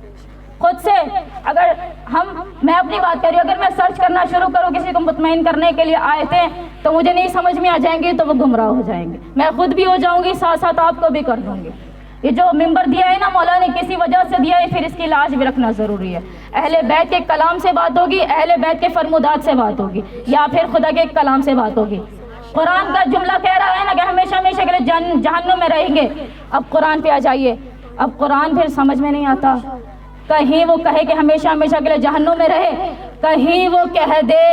Speaker 1: خود سے اگر میں اپنی بات کر رہی ہوں، اگر میں سرچ کرنا شروع کروں کسی کو مطمئن کرنے کے لیے آیتیں تو مجھے نہیں سمجھ میں آ جائیں گی تو وہ گمراہ ہو جائیں گے، میں خود بھی ہو جاؤں گی، ساتھ ساتھ آپ کو بھی کر دوں گی۔ یہ جو ممبر دیا ہے نا مولا نے کسی وجہ سے دیا ہے، پھر اس کی لاج بھی رکھنا ضروری ہے۔ اہل بیت کے کلام سے بات ہوگی، اہل بیت کے فرمودات سے بات ہوگی، یا پھر خدا کے کلام سے بات ہوگی۔ قرآن کا جملہ کہہ رہا ہے نا کہ ہمیشہ ہمیشہ کے لیے جہنم میں رہیں گے۔ اب قرآن پہ آ جائیے، اب قرآن پھر سمجھ میں نہیں آتا، کہیں وہ کہے کہ ہمیشہ ہمیشہ کے لیے جہنم میں رہے، کہیں وہ کہہ دے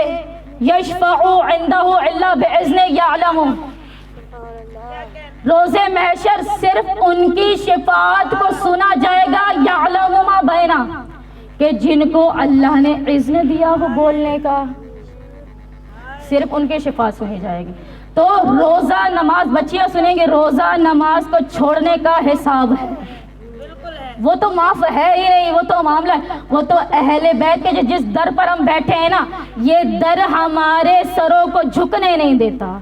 Speaker 1: یشفع عندہ الا باذن یعلم، روز محشر صرف ان کی شفاعت کو سنا جائے گا، یعلم ما بینا، کہ جن کو اللہ نے اذن دیا ہو بولنے کا، صرف ان کی شفاعت سنی جائے گی۔ تو روزہ نماز، بچیاں سنیں گے، روزہ نماز کو چھوڑنے کا حساب ہے، وہ تو معاف ہے ہی نہیں، وہ تو معاملہ ہے، وہ تو اہل بیت کے جس در پر ہم بیٹھے ہیں نا، یہ در ہمارے سروں کو جھکنے نہیں دیتا،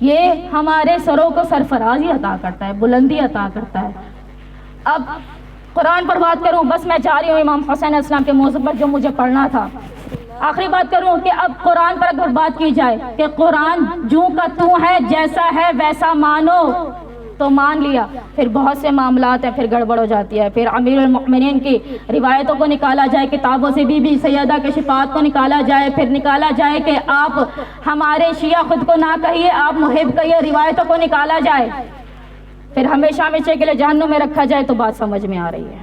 Speaker 1: یہ ہمارے سروں کو سرفرازی عطا کرتا ہے، بلندی عطا کرتا ہے۔ اب قرآن پر بات کروں، بس میں جا رہی ہوں امام حسین علیہ السلام کے موضوع پر جو مجھے پڑھنا تھا، آخری بات کروں کہ اب قرآن پر اگر بات کی جائے کہ قرآن جوں کا توں ہے، جیسا ہے ویسا مانو تو مان لیا، پھر بہت سے معاملات ہیں پھر گڑبڑ ہو جاتی ہے۔ پھر امیر المؤمنین کی روایتوں کو نکالا جائے، کتابوں سے بی بی سیدہ کے شفاعت کو نکالا جائے، پھر نکالا جائے کہ آپ ہمارے شیعہ خود کو نہ کہیے، آپ محب کہیے، روایتوں کو نکالا جائے، پھر ہمیشہ ہمیشہ کے لیے جہنم میں رکھا جائے، تو بات سمجھ میں آ رہی ہے،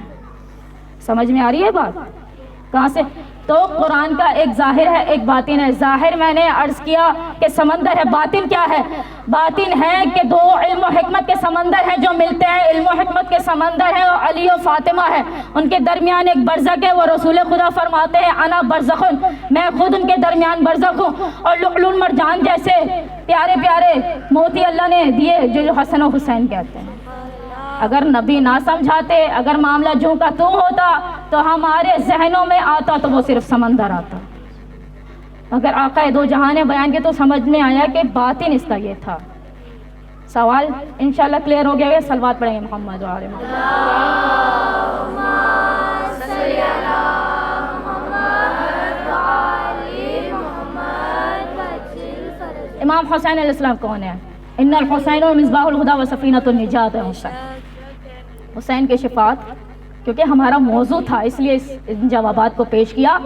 Speaker 1: سمجھ میں آ رہی ہے بات؟ کہاں سے؟ تو قرآن کا ایک ظاہر ہے ایک باطن ہے. ظاہر میں نے عرض کیا کہ سمندر ہے. باطن کیا ہے؟ باطن ہے کہ دو علم و حکمت کے سمندر ہیں جو ملتے ہیں. علم و حکمت کے سمندر ہے اور علی و فاطمہ ہے, ان کے درمیان ایک برزخ ہے. وہ رسول خدا فرماتے ہیں انا برزخن, میں خود ان کے درمیان برزخ ہوں. اور لؤلؤ مرجان جیسے پیارے پیارے موتی اللہ نے دیے جو حسن و حسین کہتے ہیں. اگر نبی نہ سمجھاتے, اگر معاملہ جوں کا تو ہوتا تو ہمارے ذہنوں میں آتا تو وہ صرف سمندر آتا. اگر آقا دو جہاں نے بیان کیا تو سمجھ میں آیا کہ باطن اس کا یہ تھا. سوال انشاءاللہ کلیئر ہو گیا ہے. صلوات پڑھیں گے محمد و آل محمد. امام حسین علیہ السلام کون ہے؟ ان الحسین مصباح الہدی و سفینۃ النجات ہے حسین. حسین کے شفاعت کیونکہ ہمارا موضوع تھا اس لیے ان جوابات کو پیش کیا.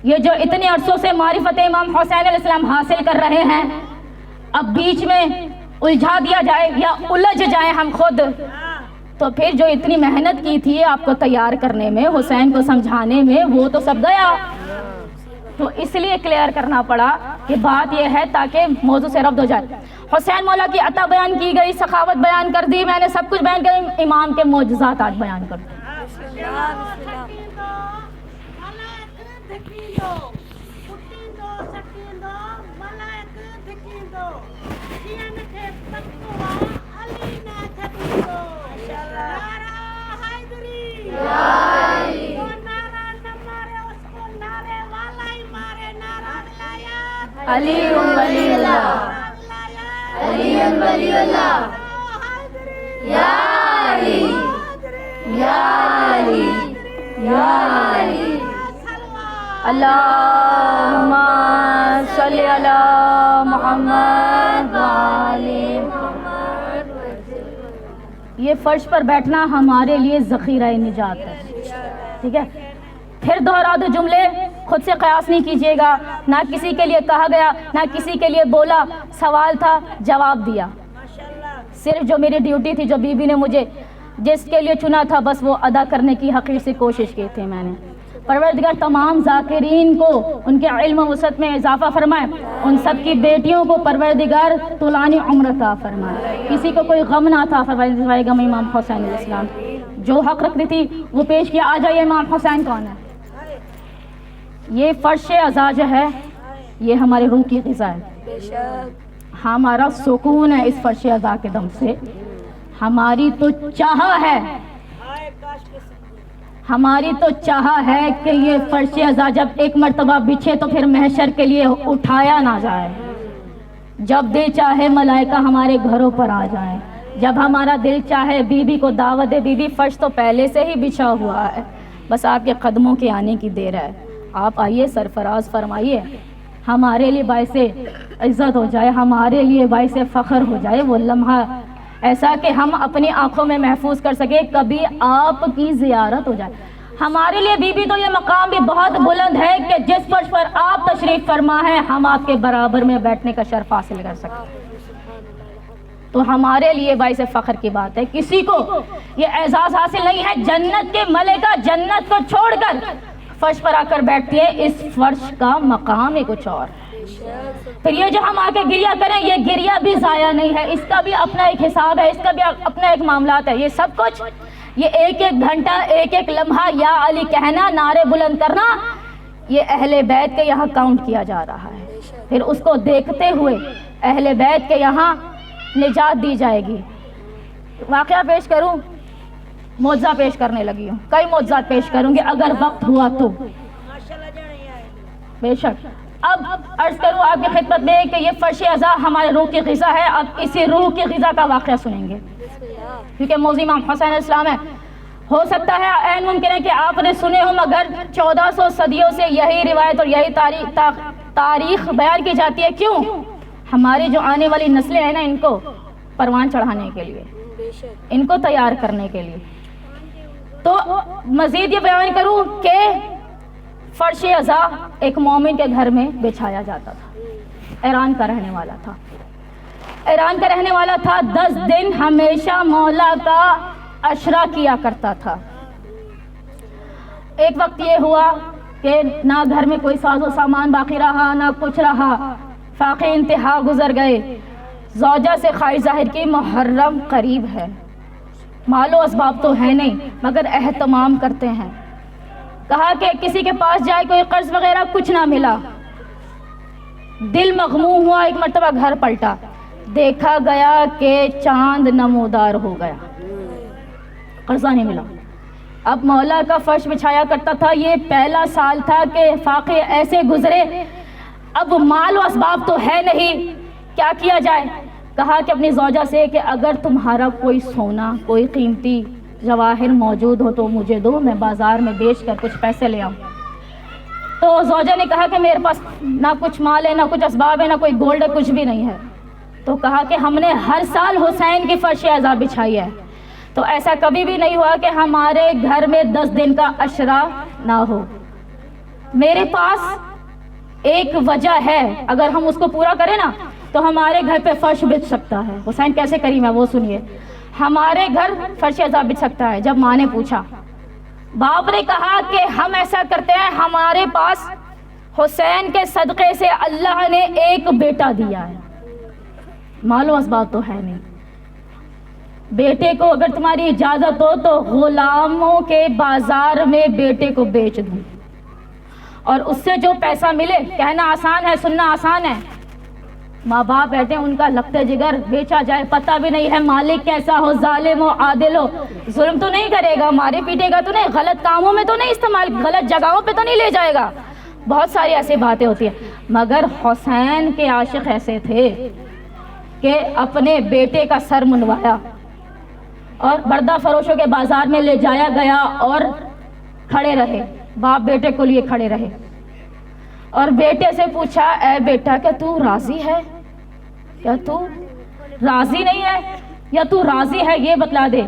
Speaker 1: یہ جو اتنے عرصوں سے معرفت امام حسین علیہ السلام حاصل کر رہے ہیں, اب بیچ میں الجھا دیا جائے یا الجھ جائیں ہم خود, تو پھر جو اتنی محنت کی تھی آپ کو تیار کرنے میں, حسین کو سمجھانے میں, وہ تو سب گیا. تو اس لیے کلیئر کرنا پڑا کہ بات یہ ہے تاکہ موضوع سے ربط ہو جائے. حسین مولا کی عطا بیان کی گئی, سخاوت بیان کر دی, میں نے سب کچھ بیان کر. امام کے معجزات آج بیان کر دی. علی ولی اللہ, علی ولی اللہ, یا علی یا علی یا علی. اللہم صلی علی محمد و آل محمد. یہ فرش پر بیٹھنا ہمارے لیے ذخیرہ نجات ہے. ٹھیک ہے, پھر دوہرا دو جملے, خود سے قیاس نہیں کیجیے گا. نہ کسی کے لیے کہا گیا, نہ کسی کے لیے بولا. سوال تھا, جواب دیا. صرف جو میری ڈیوٹی تھی, جو بی بی نے مجھے جس کے لیے چنا تھا, بس وہ ادا کرنے کی حقیقت سے کوشش کی تھی میں نے. پروردگار تمام ذاکرین کو ان کے علم و وسعت میں اضافہ فرمائے. ان سب کی بیٹیوں کو پروردگار طولانی عمر عطا فرمائے. کسی کو کوئی غم نہ عطا فرمائے. غم امام حسین علیہ السلام جو حق رکھتی تھی وہ پیش کیا. آ جائیے, امام حسین کون ہے؟ یہ فرش عزا جو ہے یہ ہمارے روح کی غذا ہے. ہمارا سکون ہے اس فرش عزا کے دم سے. ہماری تو چاہا ہے, ہماری تو چاہا ہے کہ یہ فرش عزا جب ایک مرتبہ بچھے تو پھر محشر کے لیے اٹھایا نہ جائے. جب دل چاہے ملائکہ ہمارے گھروں پر آ جائیں. جب ہمارا دل چاہے بی بی کو دعوت دے. بی بی فرش تو پہلے سے ہی بچھا ہوا ہے, بس آپ کے قدموں کے آنے کی دیر ہے. آپ آئیے, سرفراز فرمائیے, ہمارے لیے باعث عزت ہو جائے, ہمارے لیے باعث فخر ہو جائے وہ لمحہ, ایسا کہ ہم اپنی آنکھوں میں محفوظ کر سکے. کبھی آپ کی زیارت ہو جائے. ہمارے لیے بی بی تو یہ مقام بھی بہت بلند ہے کہ جس فرش پر آپ تشریف فرما ہے ہم آپ کے برابر میں بیٹھنے کا شرف حاصل کر سکیں. تو ہمارے لیے باعث فخر کی بات ہے. کسی کو یہ اعزاز حاصل نہیں ہے. جنت کے ملکہ جنت کو چھوڑ کر فرش پر آ کر بیٹھتی ہے. اس فرش کا مقام ہی کچھ اور. پھر یہ جو ہم آ کے گریہ کریں, یہ گریہ بھی ضائع نہیں ہے. اس کا بھی اپنا ایک حساب ہے, اس کا بھی اپنا ایک معاملات ہے. یہ سب کچھ, یہ ایک ایک گھنٹہ, ایک ایک لمحہ یا علی کہنا, نعرے بلند کرنا, یہ اہل بیت کے یہاں کاؤنٹ کیا جا رہا ہے. پھر اس کو دیکھتے ہوئے اہل بیت کے یہاں نجات دی جائے گی. واقعہ پیش کروں, معجزہ پیش کرنے لگی ہوں. کئی معجزات پیش کروں گی اگر وقت ہوا تو, بے شک. اب عرض کروں آپ کی خدمت میں کہ یہ فرش عزا ہمارے روح کی غذا ہے. اب اسی روح کی غذا کا واقعہ سنیں گے کیونکہ موضوع امام حسین علیہ السلام ہے. ہو سکتا ہے عین ممکن ہے کہ آپ نے سنے ہو, مگر 1400 صدیوں سے یہی روایت اور یہی تاریخ بیان کی جاتی ہے. کیوں؟ ہماری جو آنے والی نسلیں ہیں نا, ان کو پروان چڑھانے کے لیے, ان کو تیار کرنے کے لیے. تو مزید یہ بیان کروں کہ فرش عزا ایک مومن کے گھر میں بچھایا جاتا تھا. ایران کا رہنے والا تھا, ایران کا رہنے والا تھا. 10 دن ہمیشہ مولا کا عشرہ کیا کرتا تھا. ایک وقت یہ ہوا کہ نہ گھر میں کوئی ساز و سامان باقی رہا نہ کچھ رہا، فاقے انتہا گزر گئے۔ زوجہ سے خواہش ظاہر کی محرم قریب ہے، مال و اسباب تو ہے نہیں مگر اہتمام کرتے ہیں۔ کہا کہ کسی کے پاس جائے کوئی قرض وغیرہ کچھ نہ ملا، دل مغموم ہوا، ایک مرتبہ گھر پلٹا، دیکھا گیا کہ چاند نمودار ہو گیا، قرضہ نہیں ملا۔ اب مولا کا فرش بچھایا کرتا تھا، یہ پہلا سال تھا کہ فاقے ایسے گزرے، اب مال و اسباب تو ہے نہیں، کیا کیا جائے؟ کہا کہ اپنی زوجہ سے کہ اگر تمہارا کوئی سونا کوئی قیمتی جواہر موجود ہو تو مجھے دو، میں بازار میں بیچ کر کچھ پیسے لے آؤں۔ تو زوجہ نے کہا کہ میرے پاس نہ کچھ مال ہے نہ کچھ اسباب ہے نہ کوئی گولڈ ہے، کچھ بھی نہیں ہے۔ تو کہا کہ ہم نے ہر سال حسین کی فرش عزا بچھائی ہے، تو ایسا کبھی بھی نہیں ہوا کہ ہمارے گھر میں 10 دن کا عشرہ نہ ہو۔ میرے پاس ایک وجہ ہے، اگر ہم اس کو پورا کریں نا تو ہمارے گھر پہ فرش بچھ سکتا ہے۔ حسین کیسے کریم ہے وہ سنیے، ہمارے گھر فرش عزا بچھ سکتا ہے۔ جب ماں نے پوچھا، باپ نے کہا کہ ہم ایسا کرتے ہیں، ہمارے پاس حسین کے صدقے سے اللہ نے ایک بیٹا دیا ہے، مال و اسباب تو ہے نہیں، بیٹے کو اگر تمہاری اجازت ہو تو غلاموں کے بازار میں بیٹے کو بیچ دوں، اور اس سے جو پیسہ ملے، کہنا آسان ہے سننا آسان ہے، ماں باپ بیٹھے ان کا لگتے جگر بیچا جائے، پتہ بھی نہیں ہے مالک کیسا ہو، ظالم ہو عادل ہو، ظلم تو نہیں کرے گا، مارے پیٹے گا تو نہیں، غلط کاموں میں تو نہیں استعمال، غلط جگہوں پہ تو نہیں لے جائے گا، بہت ساری ایسی باتیں ہوتی ہیں۔ مگر حسین کے عاشق ایسے تھے کہ اپنے بیٹے کا سر منوایا اور بردہ فروشوں کے بازار میں لے جایا گیا اور کھڑے رہے، باپ بیٹے کو لیے کھڑے رہے اور بیٹے سے پوچھا، اے بیٹا کیا تو راضی ہے، کیا تو راضی نہیں ہے یا تو راضی ہے، یہ بتلا دے۔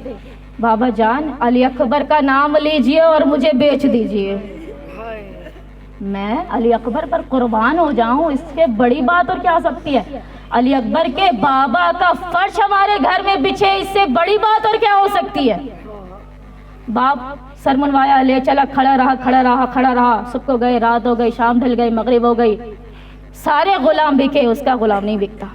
Speaker 1: بابا جان علی اکبر کا نام لیجئے اور مجھے بیچ دیجئے، میں علی اکبر پر قربان ہو جاؤں، اس کے بڑی بات اور کیا ہو سکتی ہے؟ علی اکبر کے بابا کا فرش ہمارے گھر میں بچھے، اس سے بڑی بات اور کیا ہو سکتی ہے؟ باپ سر منوایا، لے چلا، کھڑا رہا، سب کو گئے، رات ہو گئی، شام ڈھل گئی، مغرب ہو گئی، سارے غلام بکے، اس کا غلام نہیں بکتا۔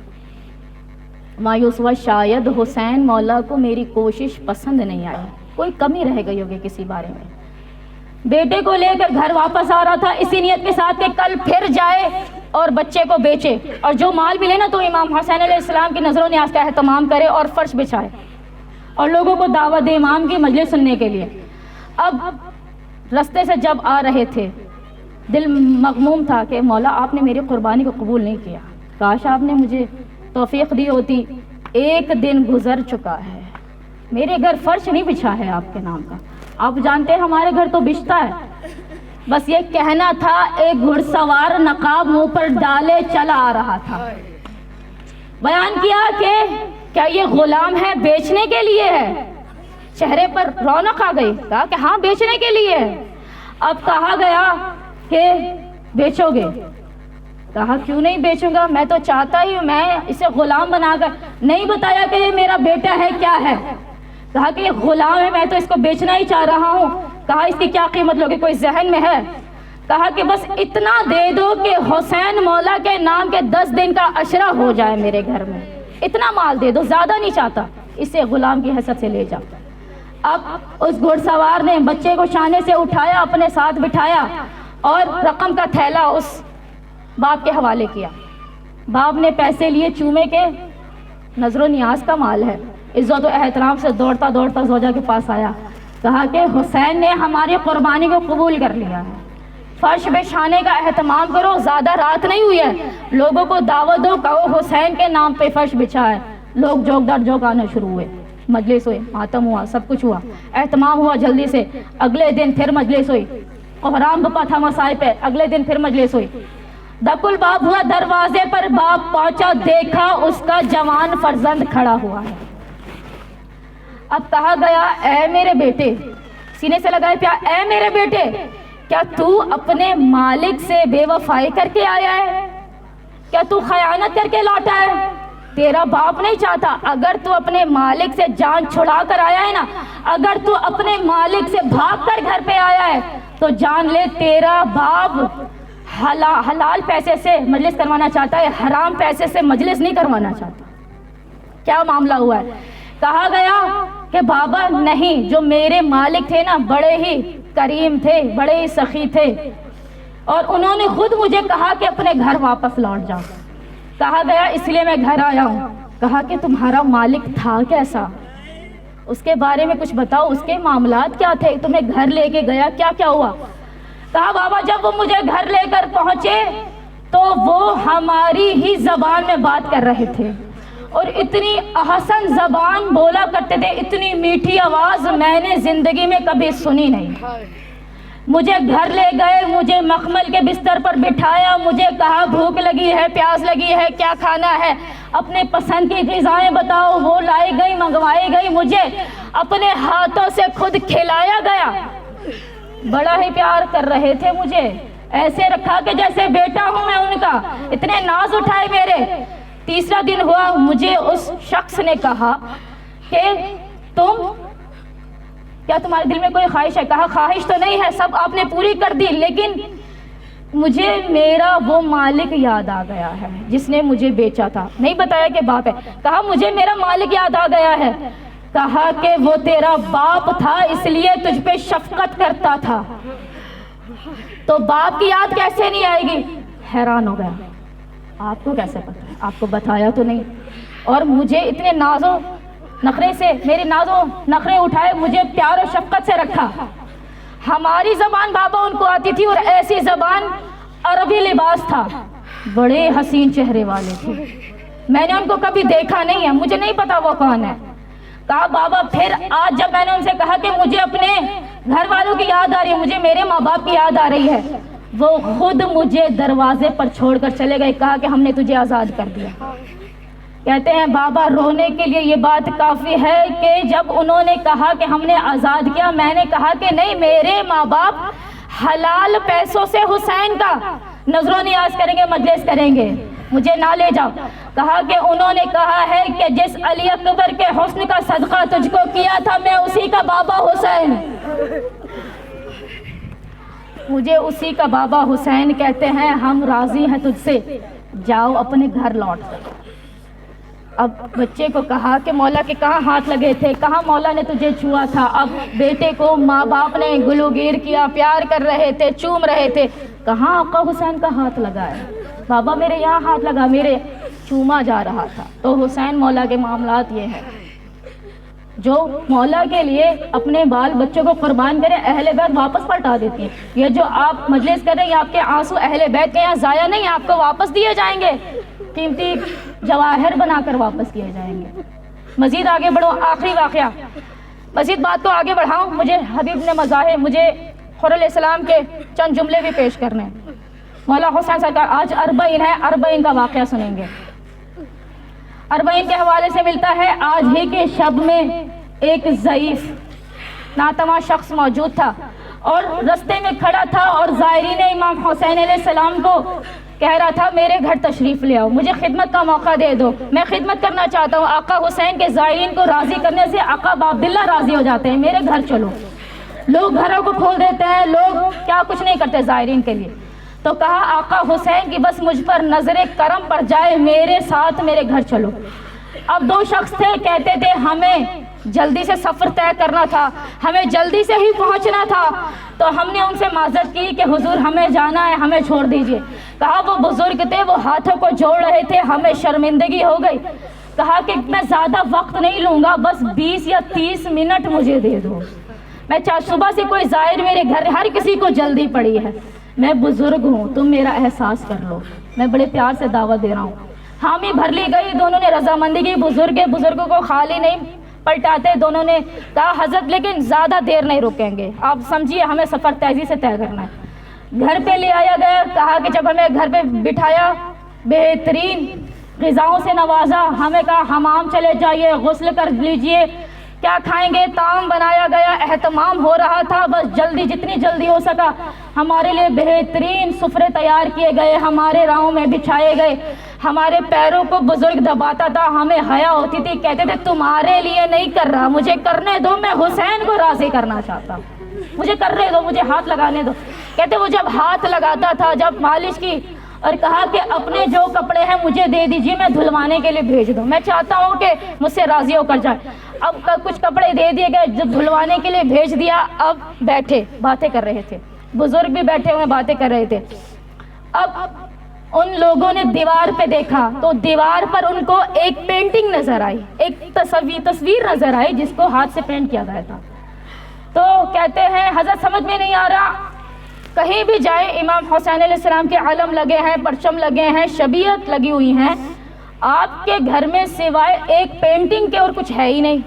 Speaker 1: مایوس ہوا، شاید حسین مولا کو میری کوشش پسند نہیں آئی، کوئی کمی رہ گئی ہوگی کسی بارے میں۔ بیٹے کو لے کر گھر واپس آ رہا تھا اسی نیت کے ساتھ کہ کل پھر جائے اور بچے کو بیچے، اور جو مال ملے نا تو امام حسین علیہ السلام کی نظر و نیاز کا اہتمام کرے اور فرش بچھائے اور لوگوں کو دعوت دے امام کی مجلس سننے کے لیے۔ اب رستے سے جب آ رہے تھے دل مغموم تھا کہ مولا آپ نے میری قربانی کو قبول نہیں کیا، کاش آپ نے مجھے توفیق دی ہوتی، ایک دن گزر چکا ہے، میرے گھر فرش نہیں بچھا ہے آپ کے نام کا، آپ جانتے ہیں ہمارے گھر تو بچھتا ہے۔ بس یہ کہنا تھا، ایک گھڑ سوار نقاب منہ پر ڈالے چلا آ رہا تھا، بیان کیا کہ کیا یہ غلام ہے بیچنے کے لیے ہے؟ چہرے پر رونق آ گئی، کہا کہ ہاں بیچنے کے لیے ہے۔ اب کہا گیا کہ بیچو گے؟ کہا کیوں نہیں بیچوں گا، میں تو چاہتا ہی ہوں، میں اسے غلام بنا کر، نہیں بتایا کہ یہ میرا بیٹا ہے کیا ہے، کہا کہ یہ غلام ہے، میں تو اس کو بیچنا ہی چاہ رہا ہوں۔ کہا اس کی کیا قیمت لوگے، کوئی ذہن میں ہے؟ کہا کہ بس اتنا دے دو کہ حسین مولا کے نام کے 10 دن کا عشرہ ہو جائے میرے گھر میں، اتنا مال دے دو، زیادہ نہیں چاہتا، اسے غلام کی حیثیت سے لے جا۔ اب اس گھڑ سوار نے بچے کو شانے سے اٹھایا، اپنے ساتھ بٹھایا اور رقم کا تھیلا اس باپ کے حوالے کیا۔ باپ نے پیسے لیے، چومے کے، نظر و نیاز کا مال ہے، عزت و احترام سے دوڑتا دوڑتا زوجہ کے پاس آیا، کہا کہ حسین نے ہماری قربانی کو قبول کر لیا ہے، فرش بچھانے کا اہتمام کرو، زیادہ رات نہیں ہوئی ہے، لوگوں کو دعوت دو، کہو حسین کے نام پہ فرش بچھا ہے۔ لوگ جوک در جوک آنے شروع ہوئے، مجلس ہوئے، ماتم ہوا، سب کچھ ہوا، اہتمام ہوا جلدی سے۔ اگلے دن پھر مجلس ہوئی، قہرام بپا تھا مسائل پہ، اگلے دن پھر مجلس ہوئی۔ دق الباب ہوا، دروازے پر باپ پہنچا، دیکھا اس کا جوان فرزند کھڑا ہوا ہے۔ اب کہا گیا، اے میرے بیٹے، سینے سے لگائے پیار، اے میرے بیٹے، کیا تو اپنے مالک سے بے وفائی کر کے آیا ہے؟ کیا تو خیانت کر کے لوٹا ہے؟ تیرا باپ نہیں چاہتا، اگر تو اپنے مالک سے جان چھڑا کر آیا ہے نا، اگر تو اپنے مالک سے بھاگ کر گھر پہ آیا ہے تو جان لے تیرا باپ حلال پیسے سے مجلس کروانا چاہتا ہے، حرام پیسے سے مجلس نہیں کروانا چاہتا۔ کیا معاملہ ہوا ہے؟ کہا گیا کہ بابا نہیں، جو میرے مالک تھے نا بڑے ہی کریم تھے، بڑے ہی سخی تھے، اور انہوں نے خود مجھے کہا کہ اپنے گھر واپس لوٹ جاؤ۔ کہا گیا اس لیے میں گھر آیا ہوں۔ کہا کہ تمہارا مالک تھا کیسا، اس کے بارے میں کچھ بتاؤ، اس کے معاملات کیا تھے، تمہیں گھر لے کے گیا، کیا کیا ہوا؟ کہا بابا جب وہ مجھے گھر لے کر پہنچے تو وہ ہماری ہی زبان میں بات کر رہے تھے، اور اتنی احسن زبان بولا کرتے تھے، اتنی میٹھی آواز میں نے زندگی میں کبھی سنی نہیں۔ مجھے گھر لے گئے، مجھے مخمل کے بستر پر بٹھایا، مجھے کہا بھوک لگی ہے، پیاس لگی ہے، کیا کھانا ہے، اپنے پسند کی غذائیں بتاؤ، وہ لائی گئی، منگوائی گئی، مجھے اپنے ہاتھوں سے خود کھلایا گیا۔ بڑا ہی پیار کر رہے تھے مجھے، ایسے رکھا کہ جیسے بیٹا ہوں میں ان کا، اتنے ناز اٹھائے میرے۔ تیسرا دن ہوا، مجھے اس شخص نے کہا کہ کیا تمہارے دل میں کوئی خواہش ہے؟ کہا خواہش تو نہیں ہے، سب آپ نے پوری کر دی، لیکن مجھے میرا وہ مالک یاد آ گیا ہے جس نے مجھے بیچا تھا۔ نہیں بتایا کہ باپ ہے، کہا مجھے میرا مالک یاد آ گیا ہے۔ کہا کہ وہ تیرا باپ تھا، اس لیے تجھ پہ شفقت کرتا تھا، تو باپ کی یاد کیسے نہیں آئے گی؟ حیران ہو گیا، آپ کو کیسے پتا ہے؟ آپ کو بتایا تو نہیں، اور مجھے اتنے نازوں نخرے سے، میرے نازوں نخرے اٹھائے، مجھے پیار و شفقت سے رکھا۔ ہماری زبان بابا ان کو آتی تھی، اور ایسی زبان، عربی لباس تھا، بڑے حسین چہرے والے تھے، میں نے ان کو کبھی دیکھا نہیں ہے، مجھے نہیں پتا وہ کون ہے۔ کہا بابا پھر آج جب میں نے ان سے کہا کہ مجھے اپنے گھر والوں کی یاد آ رہی ہے، مجھے میرے ماں باپ کی یاد آ رہی ہے، وہ خود مجھے دروازے پر چھوڑ کر چلے گئے۔ کہا کہ ہم نے تجھے آزاد کر دیا۔ کہتے ہیں بابا رونے کے لیے یہ بات کافی ہے کہ جب انہوں نے کہا کہ ہم نے آزاد کیا، میں نے کہا کہ نہیں، میرے ماں باپ حلال پیسوں سے حسین کا نظر و نیاز کریں گے، مجلس کریں گے، مجھے نہ لے جاؤ۔ کہا کہ انہوں نے کہا ہے کہ جس علی اکبر کے حسن کا صدقہ تجھ کو کیا تھا، میں اسی کا بابا حسین، مجھے اسی کا بابا حسین کہتے ہیں، ہم راضی ہیں تجھ سے، جاؤ اپنے گھر لوٹ کر۔ اب بچے کو کہا کہ مولا کے کہاں ہاتھ لگے تھے، کہاں مولا نے تجھے چھوا تھا؟ اب بیٹے کو ماں باپ نے گلوگیر کیا، پیار کر رہے تھے، چوم رہے تھے، کہاں آقا حسین کا ہاتھ لگا ہے؟ بابا میرے یہاں ہاتھ لگا، میرے چوما جا رہا تھا۔ تو حسین مولا کے معاملات یہ ہیں، جو مولا کے لیے اپنے بال بچوں کو قربان کرے، اہل بیت واپس پلٹا دیتی ہیں۔ یہ جو آپ مجلس کر رہے ہیں، یہ آپ کے آنسو اہل بیت کے یہاں ضائع نہیں، آپ کو واپس دیے جائیں گے، قیمتی جواہر بنا کر واپس کیے جائیں گے۔ مزید آگے بڑھو، آخری واقعہ، مزید بات کو آگے بڑھاؤں، مجھے حبیب نے مظاہر، مجھے خور علیہ السلام کے چند جملے بھی پیش کرنے ہیں۔ مولا حسین سرکار آج اربعین ہے، اربعین کا واقعہ سنیں گے۔ اربعین کے حوالے سے ملتا ہے، آج ہی کے شب میں ایک ضعیف ناتواں شخص موجود تھا اور رستے میں کھڑا تھا، اور زائرین امام حسین علیہ السلام کو کہہ رہا تھا میرے گھر تشریف لے آؤ، مجھے خدمت کا موقع دے دو، میں خدمت کرنا چاہتا ہوں۔ آقا حسین کے زائرین کو راضی کرنے سے آقا عبداللہ راضی ہو جاتے ہیں، میرے گھر چلو۔ لوگ گھروں کو کھول دیتے ہیں، لوگ کیا کچھ نہیں کرتے زائرین کے لیے۔ تو کہا آقا حسین کی بس مجھ پر نظر کرم پڑ جائے، میرے ساتھ میرے گھر چلو۔ اب دو شخص تھے، کہتے تھے ہمیں جلدی سے سفر طے کرنا تھا، ہمیں جلدی سے ہی پہنچنا تھا، تو ہم نے ان سے معذرت کی کہ حضور ہمیں جانا ہے، ہمیں چھوڑ دیجئے۔ کہا وہ بزرگ تھے، وہ ہاتھوں کو جوڑ رہے تھے، ہمیں شرمندگی ہو گئی۔ کہا کہ میں زیادہ وقت نہیں لوں گا، بس 20 یا 30 منٹ مجھے دے دو، میں صبح سے کوئی زائر میرے گھر، ہر کسی کو جلدی پڑی ہے، میں بزرگ ہوں، تم میرا احساس کر لو، میں بڑے پیار سے دعوت دے رہا ہوں۔ حامی بھر لی گئی، دونوں نے رضامندی کی، بزرگوں کو خالی نہیں پلٹاتے، دونوں نے کہا حضرت لیکن زیادہ دیر نہیں رکیں گے، آپ سمجھیے ہمیں سفر تیزی سے طے کرنا ہے۔ گھر پہ لے آیا گیا، کہا کہ جب ہمیں گھر پہ بٹھایا، بہترین غذاؤں سے نوازا، ہمیں کہا حمام چلے جائیے، غسل کر لیجئے، کیا کھائیں گے؟ طعام بنایا گیا، اہتمام ہو رہا تھا، بس جلدی جتنی جلدی ہو سکا ہمارے لیے بہترین سفرے تیار کیے گئے، ہمارے راہوں میں بچھائے گئے، ہمارے پیروں کو بزرگ دباتا تھا، ہمیں حیا ہوتی تھی، کہتے تھے تمہارے لیے نہیں کر رہا، مجھے کرنے دو، میں حسین کو راضی کرنا چاہتا ہوں۔ مجھے کر رہے دو، مجھے ہاتھ لگانے دو. کہتے وہ جب ہاتھ لگاتا تھا، جب مالش کی اور کہا کہ اپنے جو کپڑے ہیں مجھے دے دیجیے، میں دھلوانے کے لیے بھیج دوں، میں چاہتا ہوں کہ مجھ سے راضی ہو کر جائے. اب کچھ کپڑے دے دیے گئے، جب دھلوانے کے لیے بھیج دیا. اب بیٹھے باتیں کر رہے تھے، بزرگ بھی بیٹھے ہوئے باتیں کر رہے تھے. اب ان لوگوں نے دیوار پہ دیکھا تو دیوار پر ان کو ایک پینٹنگ نظر آئی، ایک تصویر نظر آئی جس کو ہاتھ سے پینٹ کیا گیا تھا. تو کہتے ہیں حضرت سمجھ میں نہیں آ رہا، کہیں بھی جائیں امام حسین علیہ السلام کے علم لگے ہیں، پرچم لگے ہیں، شبیہت لگی ہوئی ہیں، آپ کے گھر میں سوائے ایک پینٹنگ کے اور کچھ ہے ہی نہیں.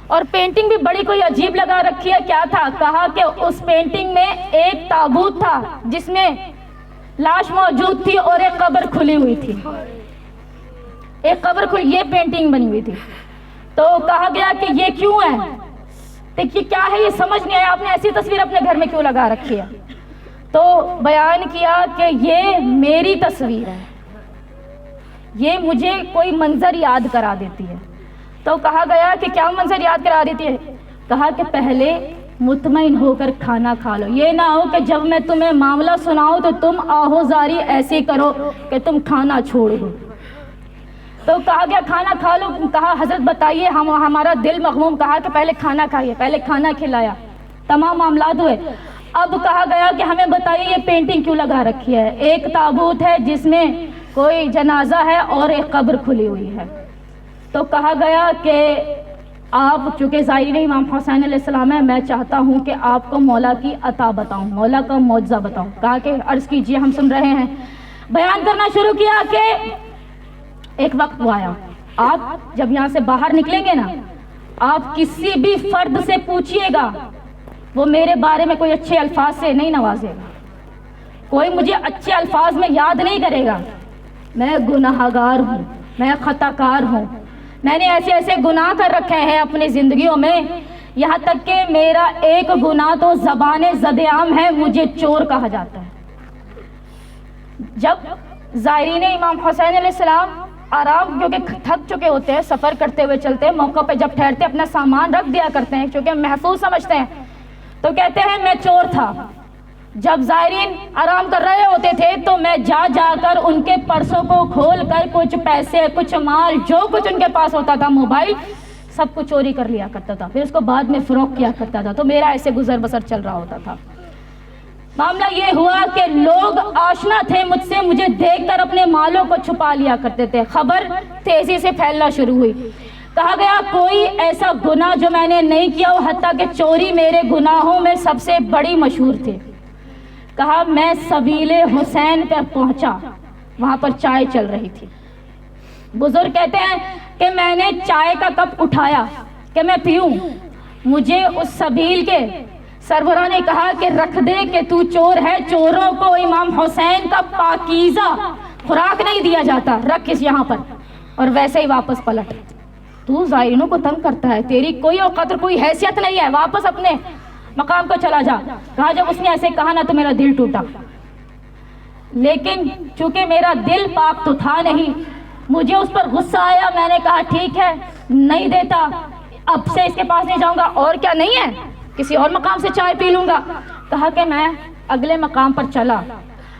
Speaker 1: اور پینٹنگ بھی بڑی کوئی عجیب لگا رکھی ہے. کیا تھا؟ کہا کہ اس پینٹنگ میں ایک تابوت تھا جس میں لاش موجود تھی اور ایک قبر کھلی ہوئی تھی، ایک قبر کھلی، یہ پینٹنگ بنی ہوئی تھی. تو کہا گیا کہ یہ کیوں ہے، دیکھیے کیا ہے، یہ سمجھ نہیں آیا، آپ نے ایسی تصویر اپنے گھر میں کیوں لگا رکھی ہے؟ تو بیان کیا کہ یہ میری تصویر ہے، یہ مجھے کوئی منظر یاد کرا دیتی ہے. تو کہا گیا کہ کیا منظر یاد کرا دیتی ہے؟ کہا کہ پہلے مطمئن ہو کر کھانا کھا لو، یہ نہ ہو کہ جب میں تمہیں معاملہ سناؤں تو تم آہوزاری ایسی کرو کہ تم کھانا چھوڑ دو. تو کہا گیا کھانا کھا لو. کہا حضرت بتائیے، ہمارا دل مغموم. کہا کہ پہلے کھانا کھائیے، پہلے کھانا کھلایا، تمام معاملات ہوئے. اب کہا گیا کہ ہمیں بتائیے یہ پینٹنگ کیوں لگا رکھی ہے؟ ایک تابوت ہے جس میں کوئی جنازہ ہے اور ایک قبر کھلی ہوئی ہے. تو کہا گیا کہ آپ چونکہ زائرین امام حسین علیہ السلام ہے، میں چاہتا ہوں کہ آپ کو مولا کی عطا بتاؤں، مولا کا معجزہ بتاؤں. کہا کہ عرض کیجئے، ہم سن رہے ہیں. بیان کرنا شروع کیا کہ ایک وقت وہ آیا، آپ جب یہاں سے باہر نکلیں گے نا، آپ کسی بھی فرد سے پوچھئے گا، وہ میرے بارے میں کوئی اچھے الفاظ سے نہیں نوازے گا، کوئی مجھے اچھے الفاظ میں یاد نہیں کرے گا. میں گناہگار ہوں، میں خطا کار ہوں، میں نے ایسے ایسے گناہ کر رکھے ہیں اپنی زندگیوں میں، یہاں تک کہ میرا ایک گناہ تو زبان زد عام ہے، مجھے چور کہا جاتا ہے. جب زائرین امام حسین علیہ السلام آرام، کیونکہ تھک چکے ہوتے ہیں، سفر کرتے ہوئے چلتے ہیں، موقع پہ جب ٹھہرتے اپنا سامان رکھ دیا کرتے ہیں کیونکہ محفوظ سمجھتے ہیں. تو کہتے ہیں میں چور تھا، جب زائرین آرام کر رہے ہوتے تھے تو میں جا جا کر ان کے پرسوں کو کھول کر کچھ پیسے، کچھ مال، جو کچھ ان کے پاس ہوتا تھا، موبائل، سب کچھ چوری کر لیا کرتا تھا، پھر اس کو بعد میں فروخت کیا کرتا تھا. تو میرا ایسے گزر بسر چل رہا ہوتا تھا. معاملہ یہ ہوا کہ لوگ آشنا تھے مجھ سے، مجھے دیکھ کر اپنے مالوں کو چھپا لیا کرتے تھے. خبر تیزی سے پھیلنا شروع ہوئی. کہا گیا کوئی ایسا گناہ جو میں نے نہیں کیا ہو، حتیٰ کہ چوری میرے گناہوں میں سب سے بڑی مشہور تھی. کہا میں سبیل حسین پر پہنچا، وہاں پر چائے چل رہی تھی. بزرگ کہتے ہیں کہ میں نے چائے کا کپ اٹھایا کہ میں پیوں. مجھے اس سبیل کے سربراہ نے کہا کہ رکھ دے کہ تو چور ہے، چوروں کو امام حسین کا پاکیزہ خوراک نہیں دیا جاتا، رکھ اس یہاں پر. اور ویسے ہی واپس پلٹ. تو زائرینوں کو تنگ کرتا ہے، تیری کوئی اوقات کوئی حیثیت نہیں ہے، واپس اپنے مقام کو چلا جا. کہا جب اس نے ایسے کہا نا تو میرا دل ٹوٹا، لیکن چونکہ میرا دل پاک تو تھا نہیں، مجھے اس پر غصہ آیا. میں نے کہا ٹھیک ہے، نہیں دیتا، اب سے اس کے پاس نہیں جاؤں گا. اور کیا نہیں ہے، کسی اور مقام سے چائے پی لوں گا. کہا کہ میں اگلے مقام پر چلا.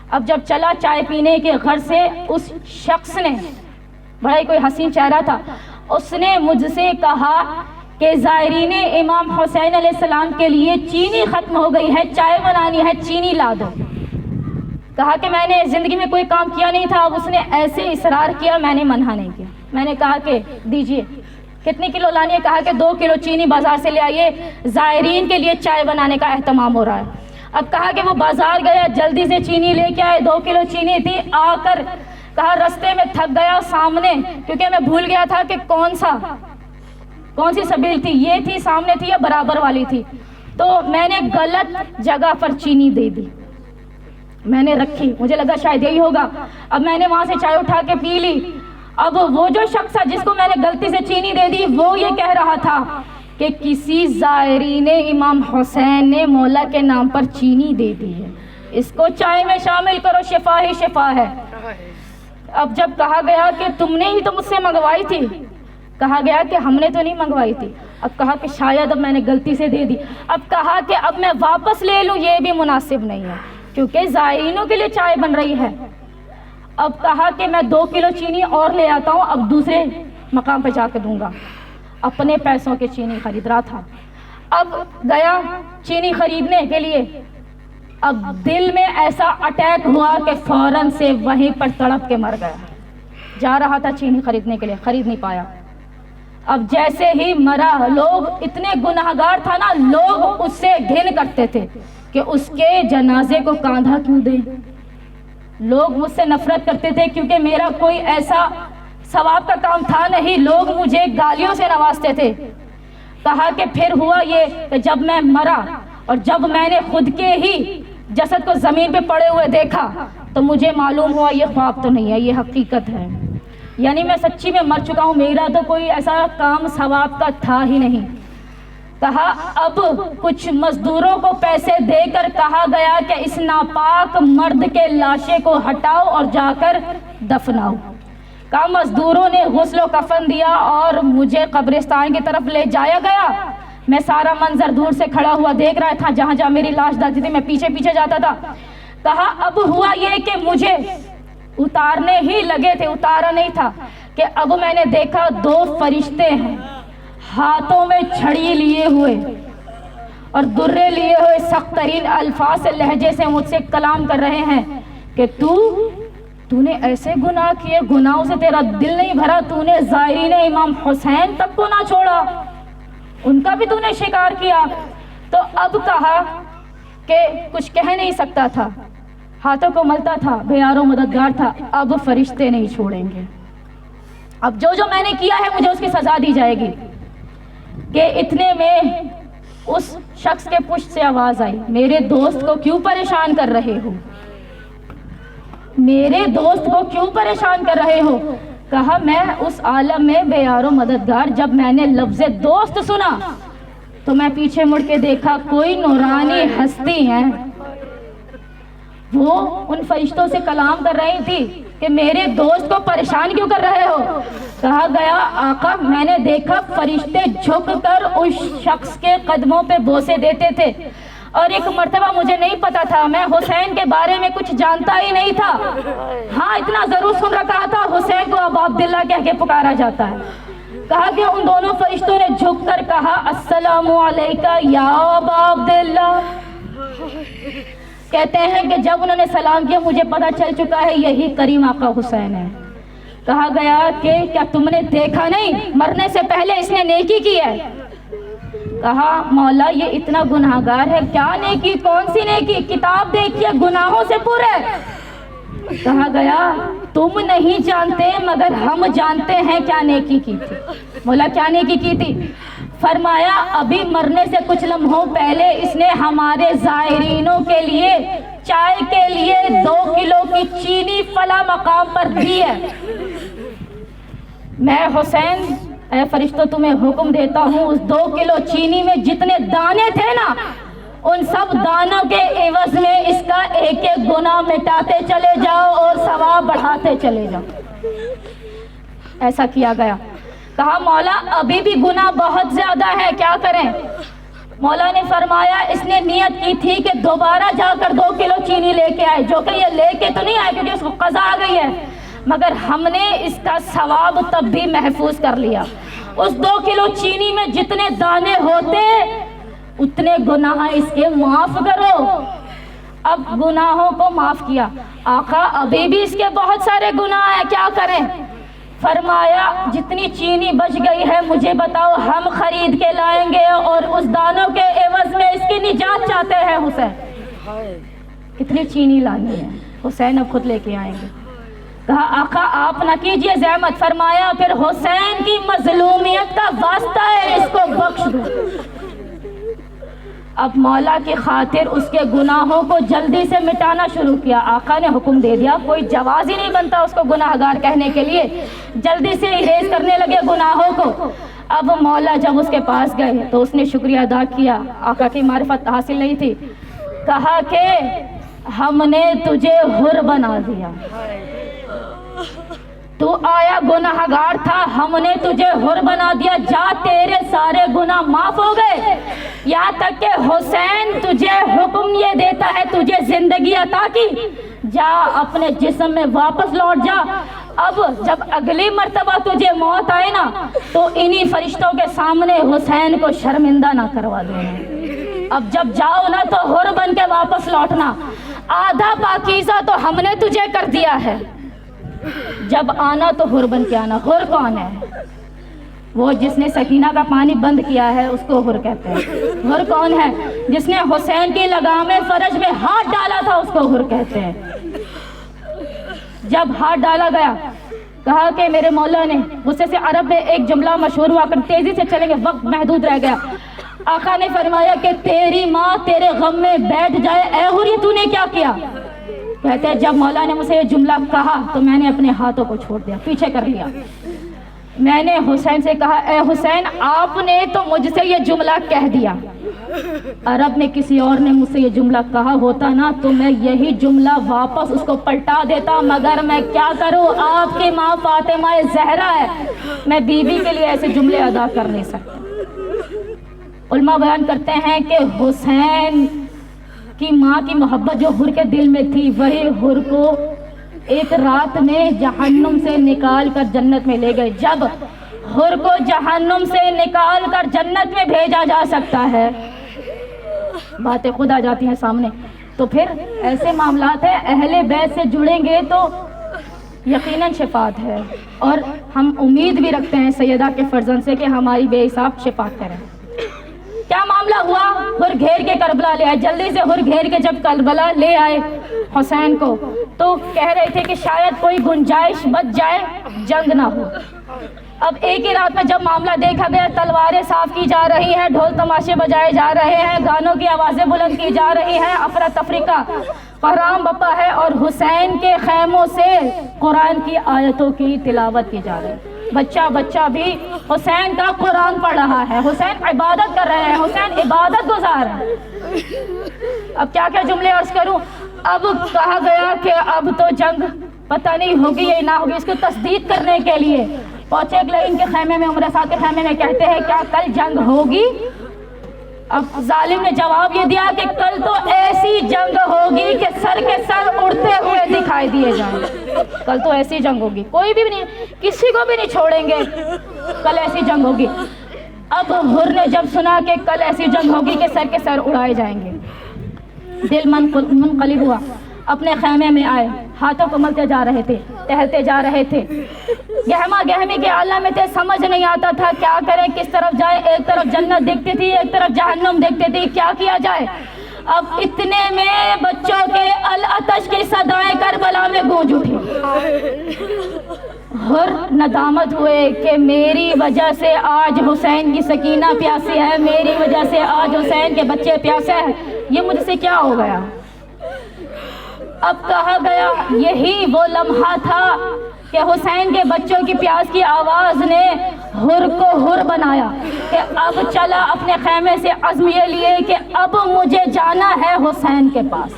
Speaker 1: اب جب چلا چائے پینے کے گھر سے، اس شخص نے، بڑا ہی کوئی حسین چہرہ تھا، اس نے مجھ سے کہا کہ زائرین امام حسین علیہ السلام کے لیے چینی ختم ہو گئی ہے، چائے بنانی ہے، چینی لا دو. کہا کہ میں نے زندگی میں کوئی کام کیا نہیں تھا. اب اس نے ایسے اصرار کیا، میں نے منع نہیں کیا. میں نے کہا کہ دیجئے. کتنی کلو لانی ہے؟ کہا کہ 2 کلو چینی بازار سے لے آئیے، زائرین کے لیے چائے بنانے کا اہتمام ہو رہا ہے. اب کہا کہ وہ بازار گیا، جلدی سے چینی لے کے آئے. 2 کلو چینی تھی. آ کر کہا رستے میں تھک گیا، سامنے، کیونکہ میں بھول گیا تھا کہ کون سی سبیل تھی، یہ تھی سامنے تھی یا برابر والی تھی. تو میں نے غلط جگہ پر چینی دے دی، میں نے رکھی، مجھے لگا شاید یہی ہوگا. اب میں نے وہاں سے چائے اٹھا کے پی لی. اب وہ جو شخص تھا جس کو میں نے غلطی سے چینی دے دی، وہ یہ کہہ رہا تھا کہ کسی زائرین امام حسین نے مولا کے نام پر چینی دے دی ہے، اس کو چائے میں شامل کرو، شفا ہی شفا ہے. اب جب کہا گیا کہ تم نے ہی تو مجھ سے منگوائی تھی، کہا گیا کہ ہم نے تو نہیں منگوائی تھی، اب کہا کہ شاید اب میں نے غلطی سے دے دی. اب کہا کہ اب میں واپس لے لوں یہ بھی مناسب نہیں ہے کیونکہ زائرینوں کے لیے چائے بن رہی ہے. اب کہا کہ میں 2 کلو چینی اور لے آتا ہوں, اب دوسرے مقام پہ جا کے دوں گا. اپنے پیسوں کے چینی خرید رہا تھا. اب گیا چینی خریدنے کے لیے. اب دل میں ایسا اٹیک ہوا کہ فوراً سے وہیں پر تڑپ کے مر گیا. جا رہا تھا چینی خریدنے کے لیے, خرید نہیں پایا. اب جیسے ہی مرا, لوگ اتنے گناہگار تھا نا, لوگ اس سے گھن کرتے تھے کہ اس کے جنازے کو کاندھا کیوں دیں. لوگ مجھ سے نفرت کرتے تھے کیونکہ میرا کوئی ایسا ثواب کا کام تھا نہیں. لوگ مجھے گالیوں سے نوازتے تھے. کہا کہ پھر ہوا یہ کہ جب میں مرا اور جب میں نے خود کے ہی جسد کو زمین پہ پڑے ہوئے دیکھا تو مجھے معلوم ہوا یہ خواب تو نہیں ہے, یہ حقیقت ہے. یعنی میں سچی میں مر چکا ہوں, میرا تو کوئی ایسا کام ثواب کا تھا ہی نہیں. کہا اب کچھ مزدوروں کو پیسے دے کر کہا گیا کہ اس ناپاک مرد کے لاشے کو ہٹاؤ اور جا کر دفناؤ. کہا مزدوروں نے غسل و کفن دیا اور مجھے قبرستان کی طرف لے جایا گیا. میں سارا منظر دور سے کھڑا ہوا دیکھ رہا تھا, جہاں جہاں میری لاش ڈالتی تھی میں پیچھے پیچھے جاتا تھا. کہا اب ہوا یہ کہ مجھے اتارنے ہی لگے تھے, اتارا نہیں تھا, کہ اب میں نے دیکھا 2 فرشتے ہیں ہاتھوں میں چھڑی لیے ہوئے اور درے لیے ہوئے, سخت ترین الفاظ سے لہجے سے مجھ سے کلام کر رہے ہیں کہ تو نے ایسے گناہ کیے, گناہوں سے تیرا دل نہیں بھرا, تو نے زائرین امام حسین تک کو نہ چھوڑا, ان کا بھی تو نے شکار کیا. تو اب کہا کہ کچھ کہہ نہیں سکتا تھا, ہاتھوں کو ملتا تھا, بے یار و مددگار تھا. اب فرشتے نہیں چھوڑیں گے, اب جو میں نے کیا ہے مجھے اس کی سزا دی جائے گی. کہ اتنے میں اس شخص کے پشت سے آواز آئی, میرے دوست کو کیوں پریشان کر رہے ہو, میرے دوست کو کیوں پریشان کر رہے ہو. کہا میں اس عالم میں بے یار و مددگار, جب میں نے لفظ دوست سنا تو میں پیچھے مڑ کے دیکھا کوئی نورانی ہستی ہے, وہ ان فرشتوں سے کلام کر رہی تھی کہ میرے دوست کو پریشان کیوں کر رہے ہو. کہا گیا آقا میں نے دیکھا فرشتے جھک کر اس شخص کے قدموں پہ بوسے دیتے تھے, اور ایک مرتبہ مجھے نہیں پتا تھا, میں حسین کے بارے میں کچھ جانتا ہی نہیں تھا, ہاں اتنا ضرور سن رکھا تھا حسین کو ابا عبداللہ کہہ کے پکارا جاتا ہے. کہا کہ ان دونوں فرشتوں نے جھک کر کہا السلام علیکہ یا ابا عبداللہ. کہتے ہیں کہ جب انہوں نے سلام کیا مجھے پتا چل چکا ہے یہی کریم آقا حسین ہے. کہا گیا کہ کیا تم نے دیکھا نہیں مرنے سے پہلے اس نے نیکی کی ہے. کہا مولا یہ اتنا گناہگار ہے, کیا نیکی, کون سی نیکی, کتاب دیکھیے گناہوں سے پورے. کہا گیا تم نہیں جانتے مگر ہم جانتے ہیں کیا نیکی کی تھی. مولا کیا نیکی کی تھی. فرمایا ابھی مرنے سے کچھ لمحوں پہلے اس نے ہمارے زائرینوں کے لیے چائے کے لیے 2 کلو کی چینی فلاں مقام پر دی ہے. میں حسین اے فرشتوں تمہیں حکم دیتا ہوں اس 2 کلو چینی میں جتنے دانے تھے نا ان سب دانوں کے عوض میں اس کا ایک ایک گناہ مٹاتے چلے جاؤ اور ثواب بڑھاتے چلے جاؤ. ایسا کیا گیا. کہا مولا ابھی بھی گناہ بہت زیادہ ہے, کیا کریں. مولا نے فرمایا اس نے نیت کی تھی کہ دوبارہ جا کر 2 کلو چینی لے کے آئے, جو کہ یہ لے کے تو نہیں آئے کیونکہ اس کو قضا آ گئی ہے, مگر ہم نے اس کا ثواب تب بھی محفوظ کر لیا. اس 2 کلو چینی میں جتنے دانے ہوتے اتنے گناہ اس کے معاف کرو. اب گناہوں کو معاف کیا. آقا ابھی بھی اس کے بہت سارے گناہ ہیں, کیا کریں. فرمایا جتنی چینی بچ گئی ہے مجھے بتاؤ, ہم خرید کے لائیں گے اور اس دانوں کے عوض میں اس کی نجات چاہتے ہیں. حسین کتنی چینی لانی ہے, حسین اب خود لے کے آئیں گے. کہا آقا آپ نہ کیجئے زحمت. فرمایا پھر حسین کی مظلومیت کا واسطہ ہے, اس کو بخش دو. اب مولا کی خاطر اس کے گناہوں کو جلدی سے مٹانا شروع کیا. آقا نے حکم دے دیا, کوئی جواز ہی نہیں بنتا اس کو گناہگار کہنے کے لیے, جلدی سے اریز کرنے لگے گناہوں کو. اب مولا جب اس کے پاس گئے تو اس نے شکریہ ادا کیا, آقا کی معرفت حاصل نہیں تھی. کہا کہ ہم نے تجھے حر بنا دیا. تو آیا گناہگار تھا، ہم نے تجھے حر بنا دیا، جا تیرے سارے گناہ معاف ہو گئے۔ یہاں تک کہ حسین تجھے حکم یہ دیتا ہے، تجھے زندگی عطا کی، جا اپنے جسم میں واپس لوٹ جا۔ اب جب اگلی مرتبہ تجھے موت آئے نا تو انہی فرشتوں کے سامنے حسین کو شرمندہ نہ کروا دینا۔ اب جب جاؤ نا تو حر بن کے واپس لوٹنا۔ آدھا پاکیزہ تو ہم نے تجھے کر دیا ہے، جب آنا تو حر بن کے آنا۔ حر کون ہے؟ وہ جس نے سکینہ کا پانی بند کیا ہے اس کو حر کہتے ہیں۔ حر کون ہے؟ جس نے حسین کی لگام فرج میں ہاتھ ڈالا تھا اس کو حر کہتے ہیں۔ جب ہاتھ ڈالا گیا کہا کہ میرے مولا نے غصے سے، عرب میں ایک جملہ مشہور ہوا کر، تیزی سے چلیں گے وقت محدود رہ گیا، آقا نے فرمایا کہ تیری ماں تیرے غم میں بیٹھ جائے، اے حر یہ تو نے کیا کیا؟ کہتے ہیں جب مولا نے مجھے یہ جملہ کہا تو میں نے اپنے ہاتھوں کو چھوڑ دیا، پیچھے کر لیا۔ میں نے حسین سے کہا اے حسین آپ نے تو مجھ سے یہ جملہ کہہ دیا، عرب میں کسی اور نے مجھ سے یہ جملہ کہا ہوتا نا تو میں یہی جملہ واپس اس کو پلٹا دیتا، مگر میں کیا کروں، آپ کی ماں فاطمہ زہرا ہے، میں بیوی کے لیے ایسے جملے ادا کر نہیں سکتا۔ علماء بیان کرتے ہیں کہ حسین کی ماں کی محبت جو حر کے دل میں تھی وہی حر کو ایک رات میں جہنم سے نکال کر جنت میں لے گئے۔ جب حر کو جہنم سے نکال کر جنت میں بھیجا جا سکتا ہے، باتیں خود آ جاتی ہیں سامنے، تو پھر ایسے معاملات ہیں اہل بیت سے جڑیں گے تو یقیناً شفاعت ہے، اور ہم امید بھی رکھتے ہیں سیدہ کے فرزند سے کہ ہماری بے حساب شفاعت کریں۔ کیا معاملہ ہوا؟ حر گھیر کے کربلا لے آئے، جلدی سے حر گھیر کے جب کربلا لے آئے حسین کو تو کہہ رہے تھے کہ شاید کوئی گنجائش بچ جائے، جنگ نہ ہو۔ اب ایک ہی رات میں جب معاملہ دیکھا گیا، تلواریں صاف کی جا رہی ہیں، ڈھول تماشے بجائے جا رہے ہیں، گانوں کی آوازیں بلند کی جا رہی ہیں، افراتفری کا قرآن بپا ہے، اور حسین کے خیموں سے قرآن کی آیتوں کی تلاوت کی جا رہی ہے۔ بچہ بھی حسین کا قرآن پڑھ رہا ہے، حسین عبادت کر رہے ہیں، حسین عبادت گزار ہے۔ اب کیا کیا جملے عرض کروں۔ اب کہا گیا کہ اب تو جنگ پتہ نہیں ہوگی یا نہ ہوگی، اس کو تصدیق کرنے کے لیے پہنچے ان کے خیمے میں، عمر سعد کے خیمے میں، کہتے ہیں کیا کل جنگ ہوگی؟ اب ظالم نے جواب یہ دیا کہ کل تو ایسی جنگ ہوگی کہ سر کے سر اڑتے ہوئے دکھائی دیے جائیں، کل تو ایسی جنگ ہوگی، کوئی بھی نہیں، کسی کو بھی نہیں چھوڑیں گے، کل ایسی جنگ ہوگی۔ اب حر نے جب سنا کہ کل ایسی جنگ ہوگی کہ سر کے سر اڑائے جائیں گے، دل منقلب ہوا، اپنے خیمے میں آئے، ہاتھوں کو ملتے جا رہے تھے، ٹہلتے جا رہے تھے، گہما گہمی کے عالم میں تھے، سمجھ نہیں آتا تھا کیا کریں، کس طرف جائے، ایک طرف جنت دیکھتی تھی، ایک طرف جہنم دیکھتی تھی، کیا کیا جائے۔ اب اتنے میں بچوں کے العطش کی صدائیں کربلا میں گونج اٹھی۔ حر ندامت ہوئے کہ میری وجہ سے آج حسین کی سکینہ پیاسی ہے، میری وجہ سے آج حسین کے بچے پیاسے ہیں، یہ مجھ سے کیا ہو گیا۔ اب کہا گیا یہی وہ لمحہ تھا کہ حسین کے بچوں کی پیاس کی آواز نے حر کو حر بنایا کہ اب چلا اپنے خیمے سے عزم یہ لیے کہ اب مجھے جانا ہے حسین کے پاس۔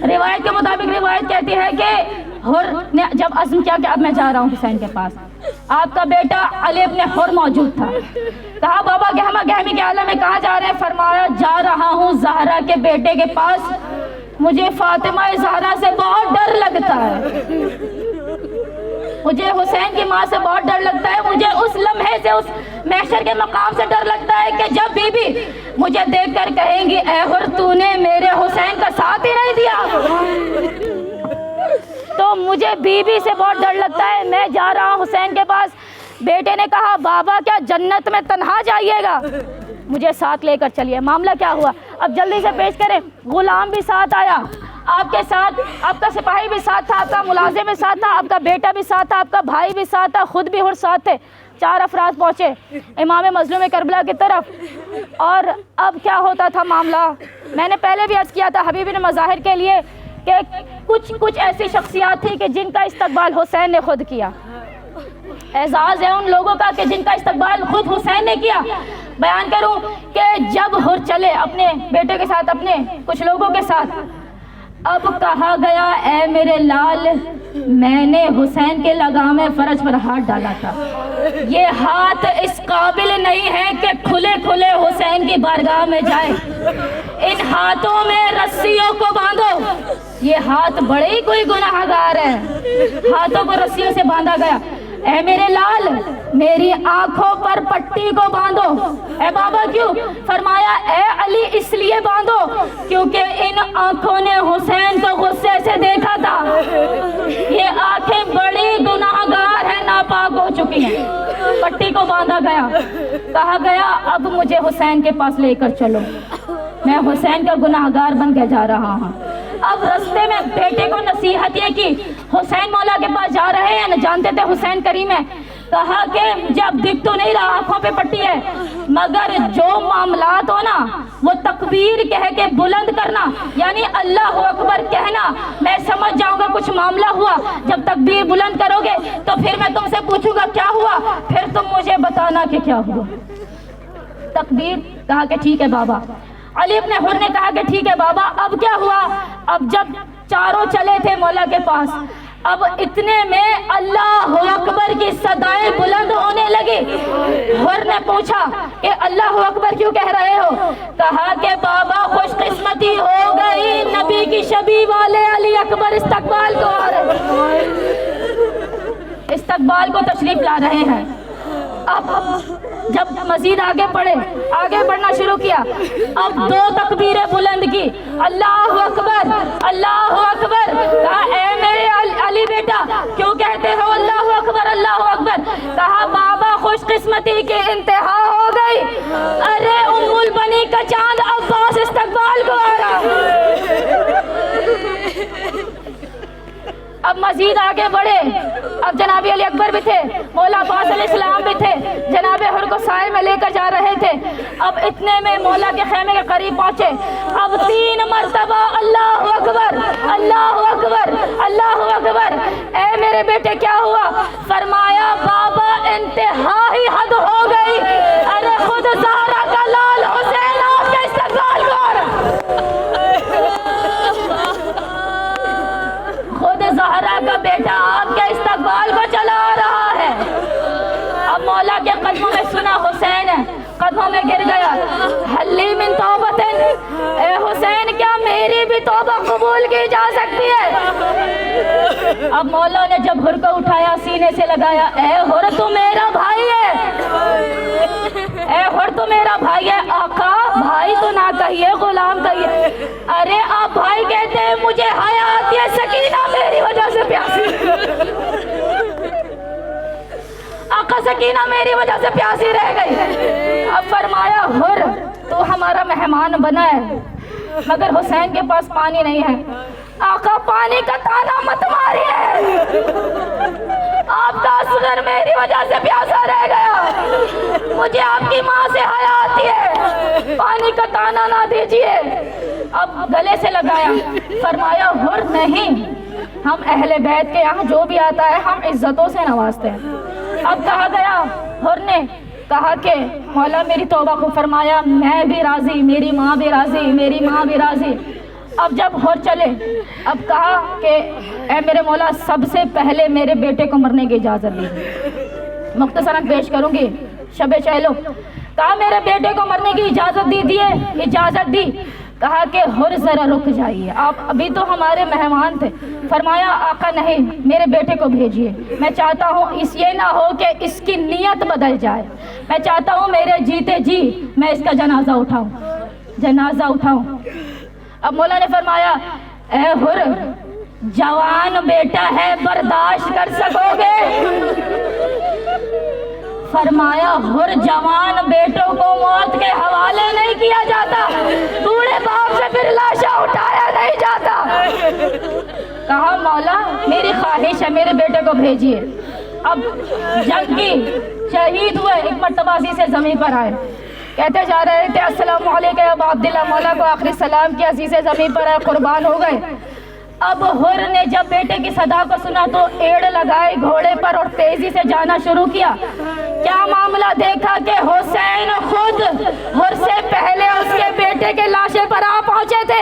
Speaker 1: روایت کے مطابق روایت کہتی ہے کہ حر نے جب عزم کیا کہ اب میں جا رہا ہوں حسین کے پاس، آپ کا بیٹا علی ابن حر موجود تھا، کہا بابا گہما گہمی کے عالم میں کہاں جا رہے ہیں؟ فرمایا جا رہا ہوں زہرا کے بیٹے کے پاس، مجھے فاطمہ زہرا سے بہت ڈر لگتا ہے، مجھے حسین کی ماں سے بہت ڈر لگتا ہے، مجھے اس لمحے سے، اس محشر کے مقام سے ڈر لگتا ہے کہ جب بی بی مجھے دیکھ کر کہیں گی اے حر تو نے میرے حسین کا ساتھ ہی نہیں دیا، تو مجھے بی بی سے بہت ڈر لگتا ہے، میں جا رہا ہوں حسین کے پاس۔ بیٹے نے کہا بابا کیا جنت میں تنہا جائیے گا، مجھے ساتھ لے کر چلیے۔ معاملہ کیا ہوا اب جلدی سے پیش کریں۔ غلام بھی ساتھ آیا، آپ کے ساتھ آپ کا سپاہی بھی ساتھ تھا، آپ کا ملازم بھی ساتھ تھا، آپ کا بیٹا بھی ساتھ تھا، آپ کا بھائی بھی ساتھ تھا، خود بھی حر ساتھ تھے۔ 4 افراد پہنچے امام مظلوم کربلا کی طرف، اور اب کیا ہوتا تھا معاملہ، میں نے پہلے بھی عرض کیا تھا حبیب نے مظاہر کے لیے کہ کچھ ایسی شخصیات تھی کہ جن کا استقبال حسین نے خود کیا۔ اعزاز ہے ان لوگوں کا کہ جن کا استقبال خود حسین نے کیا۔ بیان کروں کہ جب حر چلے اپنے بیٹے کے ساتھ، اپنے کچھ لوگوں کے ساتھ، اب کہا گیا اے میرے لال میں نے حسین کے لگام فرج پر ہاتھ ڈالا تھا، یہ ہاتھ اس قابل نہیں ہے کہ کھلے کھلے حسین کی بارگاہ میں جائے، ان ہاتھوں میں رسیوں کو باندھو، یہ ہاتھ بڑے ہی کوئی گناہ گار ہے، ہاتھوں کو رسیوں سے باندھا گیا۔ اے میرے لال میری آنکھوں پر پٹی کو باندھو۔ اے بابا کیوں؟ فرمایا اے علی اس لیے باندھو کیونکہ ان آنکھوں نے حسین کو غصے سے دیکھا تھا، یہ آنکھیں بڑی گناہ گار ہیں، ناپاک ہو چکی ہیں۔ پٹی کو باندھا گیا، کہا گیا اب مجھے حسین کے پاس لے کر چلو، میں حسین کا گناہ گار بن کے جا رہا ہوں۔ اب رستے میں بیٹے کو نصیحت یہ کی، حسین مولا کے پاس جا رہے ہیں، جانتے تھے حسین کریم ہے، کہا کہ جب دکھ تو نہیں رہا، آنکھوں پہ پٹی ہے، مگر جو معاملات ہو نا وہ تکبیر کہہ کے بلند کرنا، یعنی اللہ اکبر کہنا، میں سمجھ جاؤں گا کچھ معاملہ ہوا، جب تکبیر بلند کرو گے تو پھر میں تم سے پوچھوں گا کیا ہوا، پھر تم مجھے بتانا کہ کیا ہوا۔ تکبیر کہا کہ ٹھیک ہے بابا۔ علی ابن حر نے کہا کہ ٹھیک ہے بابا اب کیا ہوا؟ اب جب چاروں چلے تھے مولا کے پاس، اب اتنے میں اللہ اکبر کی صدائیں بلند ہونے لگی۔ حر نے پوچھا کہ اللہ اکبر کیوں کہہ رہے ہو؟ کہا کہ بابا خوش قسمتی ہو گئی، نبی کی شبیہ والے علی اکبر استقبال کو آ رہے، استقبال کو تشریف لا رہے ہیں۔ اب جب مزید آگے بڑھنا شروع کیا، اب دو تکبیریں بلند کی، اللہ اکبر اللہ اکبر۔ کہا اے میرے علی بیٹا کیوں کہتے ہو اللہ اکبر اللہ اکبر؟ کہا بابا خوش قسمتی کی انتہا ہو گئی، ارے ام البنی کا چاند عباس استقبال کو آ رہا۔ اب مزید آگے بڑھے، اب جناب علی اکبر بھی تھے، مولا عباس علیہ السلام بھی تھے، جناب حر کو سائے میں لے کر جا رہے تھے۔ اب اتنے میں مولا کے خیمے کے قریب پہنچے، اب 3 مرتبہ اللہ اکبر اللہ اکبر اللہ اکبر۔ اے میرے بیٹے کیا ہوا؟ فرمایا بابا انتہا ہی حد ہو گئی، ارے خود زہرا کا لال حسین آپ کے استقبال کو آ رہا، خود زہرا کا بیٹا آپ کے استقبال کو چلا آ رہا ہے۔ اب مولا کے قدموں میں سنا حسین ہے، قدموں میں گر گیا، حلی من توبۃ، اے حسین کیا میری بھی توبہ قبول کی جا سکتی ہے؟ اب مولا نے جب حر کو اٹھایا سینے سے لگایا، اے حر تو میرا بھائی ہے، اے حر تو میرا بھائی ہے۔ آقا بھائی تو نہ کہیے، غلام کہیے۔ ارے آپ بھائی کہتے ہیں، مجھے حیا آتی ہے، سکینہ میری وجہ سے پیاسی، آقا سکینہ میری وجہ سے پیاسی رہ گئی۔ اب فرمایا حر تو ہمارا مہمان بنا ہے، مگر حسین کے پاس پانی نہیں ہے۔ آقا پانی کا تانا مت ماریے، آپ کا اصغر میری وجہ سے پیاسا رہ گیا، مجھے آپ کی ماں سے حیا آتی ہے، پانی کا تانا نہ دیجیے۔ اب گلے سے لگایا، فرمایا حر نہیں، ہم اہل بیت کے یہاں جو بھی آتا ہے ہم عزتوں سے نوازتے ہیں۔ اب کہا گیا، حر نے کہا کہ مولا میری توبہ کو، فرمایا میں بھی راضی، میری ماں بھی راضی، میری ماں بھی راضی۔ اب جب حر چلے، اب کہا کہ اے میرے مولا سب سے پہلے میرے بیٹے کو مرنے کی اجازت دی، مختصراً پیش کروں گی شب چہلو۔ کہا میرے بیٹے کو مرنے کی اجازت اجازت دی۔ کہا کہ حر ذرا رک جائیے، آپ ابھی تو ہمارے مہمان تھے۔ فرمایا آقا نہیں، میرے بیٹے کو بھیجیے، میں چاہتا ہوں اس یہ نہ ہو کہ اس کی نیت بدل جائے، میں چاہتا ہوں میرے جیتے جی میں اس کا جنازہ اٹھاؤں۔ اب مولا نے فرمایا اے حر جوان بیٹا ہے، برداشت کر سکو گے؟ فرمایا حر جوان بیٹوں کو موت کے حوالے نہیں کیا جاتا، بوڑھے باپ سے پھر لاشا اٹھایا نہیں جاتا۔ کہا مولا میری خواہش ہے، میرے بیٹے کو بھیجیے۔ اب جنگ کی شہید ہوئے، ایک مرتبہ عزیز سے زمین پر آئے، کہتے جا رہے تھے السلام علیکم یا ابا عبداللہ، مولا کو آخری سلام کیا، عزیز سے زمین پر آئے، قربان ہو گئے۔ اب حر نے جب بیٹے کی صدا کو سنا تو ایڑ لگائے گھوڑے پر اور تیزی سے جانا شروع کیا۔ کیا معاملہ دیکھا کہ حسین خود حر سے پہلے اس کے بیٹے کے لاشے پر آ پہنچے تھے۔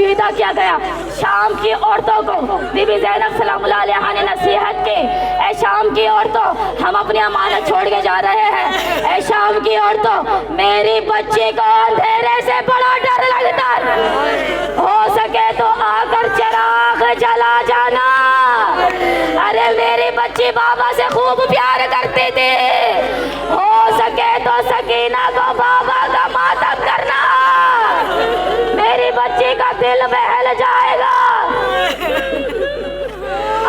Speaker 1: ویدہ کیا گیا. شام کی عورتوں کو بی بی زینب سلام اللہ علیہا نے نصیحت کی, اے شام کی عورتوں ہم اپنی امانت چھوڑ کے جا رہے ہیں. اے شام کی عورتوں میری بچی کو اندھیرے سے بڑا ڈر لگتا ہے, ہو سکے تو آ کر چراغ جلا جانا. ارے میری بچی بابا سے خوب پیار کرتے تھے, ہو سکے تو سکینہ کو بابا کا ماتم کرنا, میری بچی کا دل بہل جائے گا.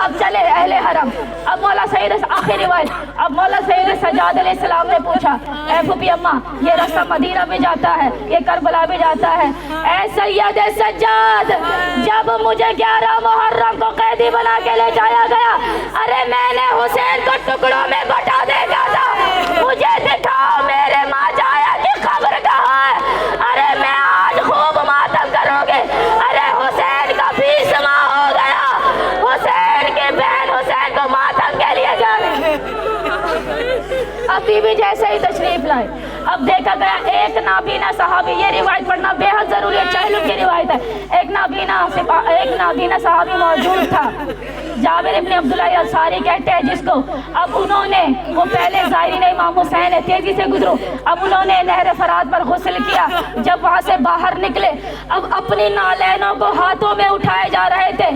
Speaker 1: اب چلے اہل حرم. اب مولا سید آخری روایت, اب مولا سید سجاد علیہ السلام نے پوچھا, اے پھوپھی اماں یہ رستہ مدینہ بھی جاتا ہے, یہ کربلا بھی جاتا ہے, اے سید سجاد جب مجھے 11 محرم کو قیدی بنا کے لے جایا گیا, ارے میں نے حسین کو ٹکڑوں میں بٹا دیکھا تھا, مجھے دکھاؤ میرے ماں جایا کی خبر کہاں ہے. ارے میں آج خوب ماتم کروں گے. ارے حسین کا 20 ماہ ہو گیا, حسین کے بہن حسین کو ماتم کے لیے جا رہے. اب بی بی جیسے ہی تشریف لائے, اب دیکھا گیا ایک نابینا صحابی, یہ روایت پڑھنا بے حد ضروری ہے, چہلم کی روایت ہے, ایک نابینا صحابی موجود تھا, جابر ابن عبداللہ انصاری کہتے ہیں جس کو. اب انہوں نے, وہ پہلے زائرین امام حسین ہے, تیزی سے گزرو, اب انہوں نے نہر فرات پر غسل کیا. جب وہاں سے باہر نکلے اب اپنی نالینوں کو ہاتھوں میں اٹھائے جا رہے تھے.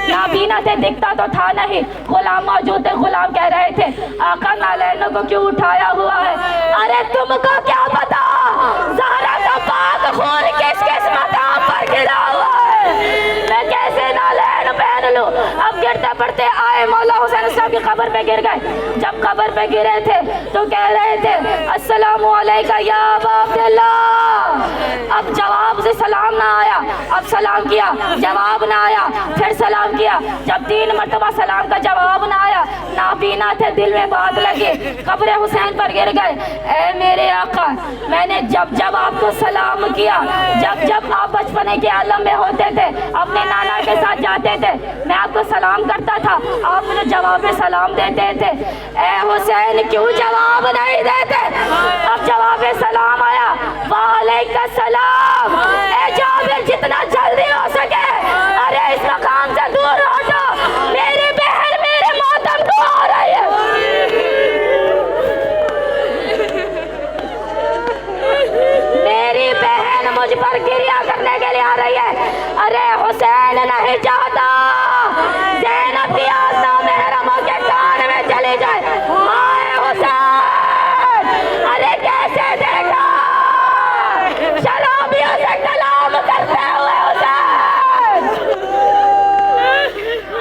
Speaker 1: نابینا تھے, دکھتا تو تھا نہیں, غلام موجود تھے, غلام کہہ رہے تھے آقا نالینوں کو کیوں اٹھایا ہوا ہے. ارے تم کو کیا پتا زہرا کا پاک خون کس کس مقام پر گرا ہوا ہے, میں کیسے نالین پہن لوں. اب گرتے پڑتے آئے مولا حسین صاحب کی قبر پہ گر گئے. جب قبر پہ گرے تھے تو کہہ رہے تھے السلام علیکہ یا ابا عبداللہ. اب جواب سے سلام نہ آیا, اب سلام کیا جواب نہ آیا, پھر سلام کیا, جب 3 مرتبہ سلام کا جواب نہ آیا, نابینا تھے, دل میں بات لگی, قبر حسین پر گر گئے. اے میرے آقا میں نے جب آپ کو سلام کیا, جب آپ بچپنے کے عالم میں ہوتے تھے اپنے نانا کے ساتھ جاتے تھے, میں آپ کو سلام کرتا تھا, آپ مجھے جواب میں سلام دیتے تھے. اے حسین کیوں جواب نہیں دیتے. اب جواب سلام آیا, وعلیکم السلام. اے جابر جتنا جلدی ہو سکے ارے اس مقام سے دور ہٹو, میری بہن میرے ماتم کو آ رہی ہے. میری بہن مجھ پر گریہ کرنے کے لیے آ رہی ہے. ارے حسین نہیں چاہتا زینب کی آسنا محرمہ کے کان میں چلے جائے. آئے حسین, ارے کیسے دیکھا شرابیوں سے کلام کرتے ہوئے حسین.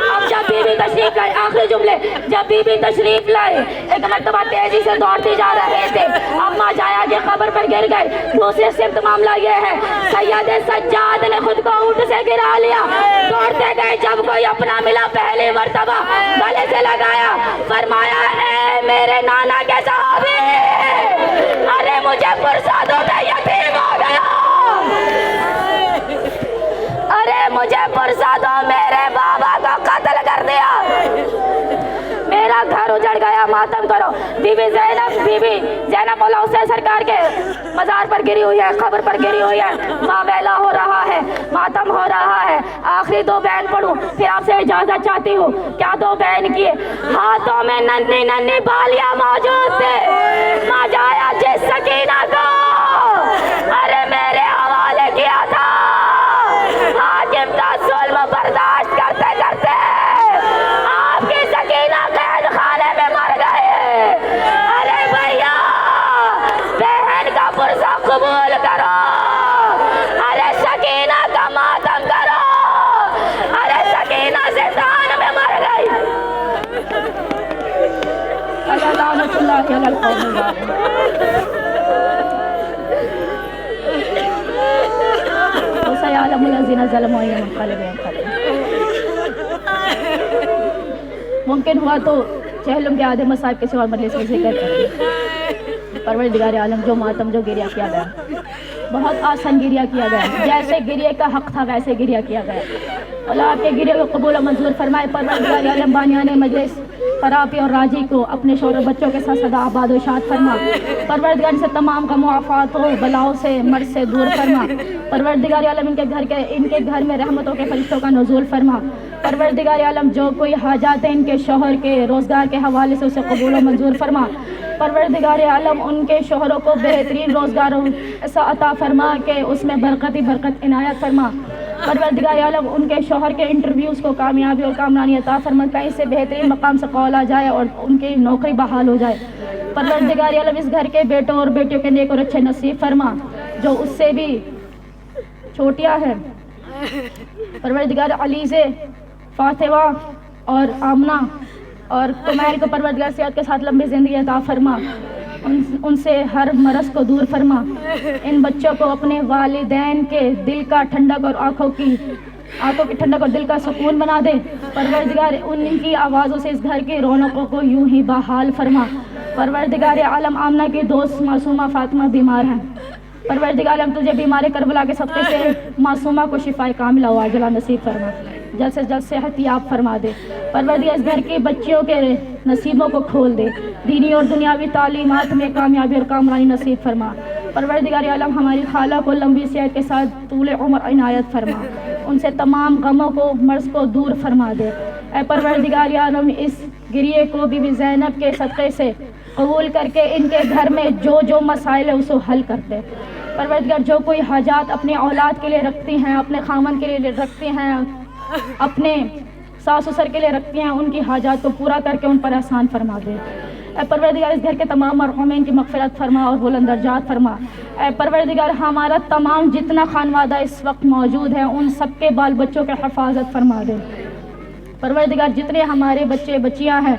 Speaker 1: اب جب بی بی تشریف لائے, آخری جملے, جب بی بی تشریف لائے ایک مرتبہ تیزی سے دوڑتے جا رہے تھے, اما جایا کی قبر پر گر گئے. دوسرے صرف معاملہ یہ ہے سید سجاد نے خود کو اونٹ سے گرا لیا, دوڑتے گئے, جب کوئی اپنا ملا پہلے مرتبہ گلے سے لگایا, فرمایا اے میرے نانا کے صحابی, ارے مجھے پرسادوں میں یتیم ہو گیا, ارے مجھے پرسادوں میرے بابا کا قتل کر دیا, میرا گھر اجڑ گیا, ماتم کرو. بی بی زینب مولا حسین سرکار کے مزار پر گری ہوئی ہے, قبر پر گری ہوئی ہے, ماں ویلا ہو رہا ہے, ماتم ہو رہا ہے. آخری 2 بین پڑھوں پھر آپ سے اجازت چاہتی ہوں. کیا 2 بین کیے, ہاتھوں میں ننھی ننھی بالیاں موجود تھے. ماں جایا جس سکینہ کو ارے میرے حوالے کیا تھا, حاکم کا ظلم برداشت کرتے کرتے آپ کی سکینہ قید خانے میں مر گئے. ارے بھیا بہن کا پرسہ قبول کرو, ارے سکینہ کا ماتم کرو, ارے سکینہ زندان میں مر گئی. لعنت اللہ علی القوم الظالمین. وسيعلم الذين ظلموا أي منقلب ينقلبون. ممکن ہوا تو چہلم کے آدھے مصائب کے سوا مجلس میں ذکر کریں. پروردگار عالم جو ماتم جو گریہ کیا گیا بہت آسان گریہ کیا گیا, جیسے گریہ کا حق تھا ویسے گریہ کیا گیا. اللہ آپ کے گرے کو قبول و منظور فرمائے۔ پروردگار عالم بانیان مجلس فراپی اور راجی کو اپنے شوہر و بچوں کے ساتھ سدا آباد و شاد فرما۔ پروردگار سے تمام غم و آفات و بلاؤں سے مرض سے دور فرما۔ پروردگار عالم ان کے گھر میں رحمتوں کے فرشتوں کا نزول فرما۔ پروردگار عالم جو کوئی حاجات ہیں ان کے شوہر کے روزگار کے حوالے سے اسے قبول و منظور فرما۔ پروردگار عالم ان کے شوہروں کو بہترین روزگار ایسا عطا فرما کہ اس میں برکت ہی برکت عنایت فرما۔ پروردگار عالم ان کے شوہر کے انٹرویوز کو کامیابی اور کامرانی عطا فرما، کہیں سے بہترین مقام سے قول آ جائے اور ان کی نوکری بحال ہو جائے۔ پروردگار عالم اس گھر کے بیٹوں اور بیٹیوں کے نیک اور اچھے نصیب فرما، جو اس سے بھی چھوٹیاں ہیں۔ پروردگار علیزے، فاطمہ اور آمنہ اور کمیل کو پروردگار صحت کے ساتھ لمبی زندگی عطا فرما، ان سے ہر مرض کو دور فرما۔ ان بچوں کو اپنے والدین کے دل کا ٹھنڈک اور آنکھوں کی ٹھنڈک اور دل کا سکون بنا دے۔ پروردگار ان کی آوازوں سے اس گھر کی رونقوں کو یوں ہی بحال فرما۔ پروردگار عالم آمنہ کی دوست معصومہ فاطمہ بیمار ہیں، پروردگار عالم تجھے بیمار کربلا کے صدقے سے معصومہ کو شفائے کاملہ و عاجلہ نصیب فرما، جلد سے جلد صحت یاب فرما دے۔ پروردگار اس گھر کی بچیوں کے نصیبوں کو کھول دے، دینی اور دنیاوی تعلیمات میں کامیابی اور کامرانی نصیب فرما۔ پروردگار عالم ہماری خالہ کو لمبی صحت کے ساتھ طول عمر عنایت فرما، ان سے تمام غموں کو مرض کو دور فرما دے۔ اے پروردگار عالم اس گریے کو بی بی زینب کے صدقے سے قبول کر کے ان کے گھر میں جو مسائل ہے اسے حل کر دے۔ پروردگار جو کوئی حاجات اپنے اولاد کے لیے رکھتی ہیں، اپنے خامن کے لیے رکھتی ہیں، اپنے ساس سسر کے لیے رکھتی ہیں، ان کی حاجات کو پورا کر کے ان پر احسان فرما دے۔ اے پروردگار اس گھر کے تمام مرحومین کی مغفرت فرما اور بلند درجات فرما۔ اے پروردگار ہمارا تمام جتنا خانوادہ اس وقت موجود ہے ان سب کے بال بچوں کے حفاظت فرما دے۔ پروردگار جتنے ہمارے بچے بچیاں ہیں،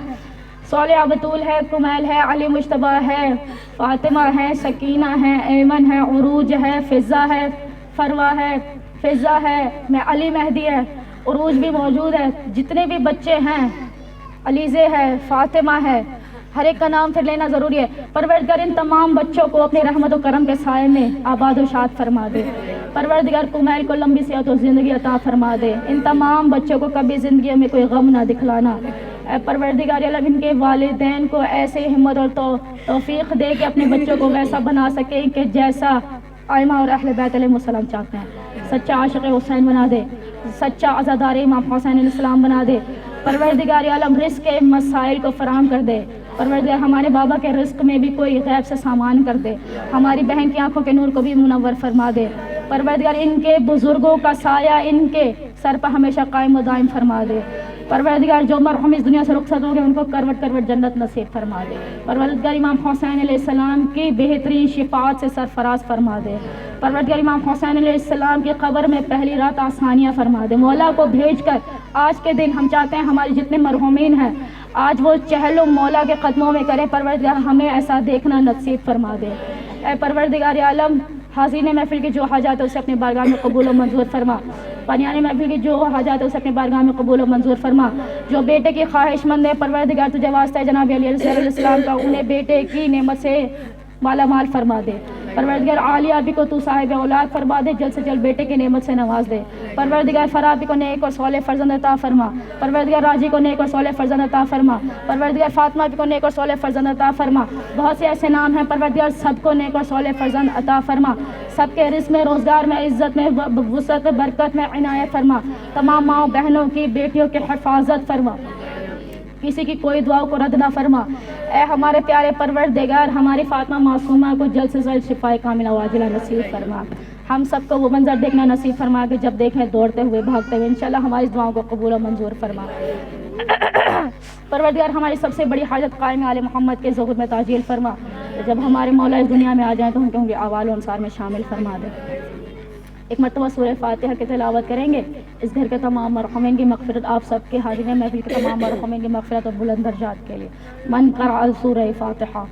Speaker 1: صالحہ بطول ہے، کمیل ہے، علی مشتبہ ہے، فاطمہ ہے، سکینہ ہے، ایمن ہے، عروج ہے، فضہ ہے، فروہ ہے، فضہ ہے، میں علی مہدی ہے، عروج بھی موجود ہے، جتنے بھی بچے ہیں، علیزے ہے، فاطمہ ہے، ہر ایک کا نام پھر لینا ضروری ہے۔ پروردگار ان تمام بچوں کو اپنے رحمت و کرم کے سائے میں آباد و شاد فرما دے۔ پروردگار کمیل کو لمبی صحت و زندگی عطا فرما دے، ان تمام بچوں کو کبھی زندگی میں کوئی غم نہ دکھلانا۔ اے پروردگار عالم ان کے والدین کو ایسے ہمت اور توفیق دے کہ اپنے بچوں کو ویسا بنا سکے کہ جیسا ائمہ اور اہل بیت علیہ السلام چاہتے ہیں۔ سچا عاشق حسین بنا دے، سچا عزادار امام حسین علیہ السلام بنا دے۔ پروردگار عالم رزق کے مسائل کو فراہم کر دے۔ پروردگار ہمارے بابا کے رزق میں بھی کوئی غیب سے سامان کر دے، ہماری بہن کی آنکھوں کے نور کو بھی منور فرما دے۔ پروردگار ان کے بزرگوں کا سایہ ان کے سر پر ہمیشہ قائم و دائم فرما دے۔ پروردگار جو مرحوم اس دنیا سے رخصت ہو گئے ان کو کروٹ کروٹ جنت نصیب فرما دے۔ پروردگار امام حسین علیہ السلام کی بہترین شفاعت سے سرفراز فرما دے۔ پروردگار امام حسین علیہ السلام کی قبر میں پہلی رات آسانیاں فرما دے۔ مولا کو بھیج کر آج کے دن ہم چاہتے ہیں ہمارے جتنے مرحومین ہیں آج وہ چہل مولا کے قدموں میں کرے۔ پروردگار ہمیں ایسا دیکھنا نصیب فرما دے۔ اے پروردگار عالم حاضرین محفل کی جو حاجات ہے اسے اپنے بارگاہ میں قبول و منظور فرما۔ پانیان محفل کی جو حاجات ہے اسے اپنے بارگاہ میں قبول و منظور فرما۔ جو بیٹے کی خواہش مند ہے پروردگار تجھے واسطہ ہے جناب علی علیہ السلام کا، انہیں بیٹے کی نعمت سے مالا مال فرما دے۔ پروردگار عالیہ بھی کو تو صاحب اولاد فرما دے، جلد سے جلد بیٹے کی نعمت سے نواز دے۔ پروردگار فرابی کو نیک اور صالح فرزند عطا فرما۔ پروردگار راجی کو نیک اور صالح فرزند عطا فرما۔ پروردگار فاطمہ بھی کو نیک اور صالح فرزند عطا فرما۔ بہت سے ایسے نام ہیں پروردگار سب کو نیک اور صالح فرزند عطا فرما۔ سب کے رزق میں، روزگار میں، عزت میں، وسعت میں، برکت میں عنایت فرما۔ تمام ماؤں بہنوں کی بیٹیوں کی حفاظت فرما، کسی کی کوئی دعا کو رد نہ فرما۔ اے ہمارے پیارے پروردگار ہماری فاطمہ معصومہ کو جلد سے جلد شفائے کاملہ واجلہ نصیب فرما۔ ہم سب کو وہ منظر دیکھنا نصیب فرما کہ جب دیکھیں دوڑتے ہوئے بھاگتے ہوئے، انشاءاللہ ہماری اس دعاؤں کو قبول و منظور فرما۔ پروردگار ہماری سب سے بڑی حاجت قائم آل محمد کے ظہور میں تعجیل فرما۔ جب ہمارے مولا اس دنیا میں آ جائیں تو ان کے اعوال و انصار میں شامل فرما دے۔ ایک مرتبہ سورہ فاتحہ کی تلاوت کریں گے۔ اس گھر کے تمام مرحومین کی مغفرت، آپ سب کے حاضرین محفل کے تمام مرحومین کی مغفرت اور بلند درجات کے لیے من قرأ سورہ فاتحہ۔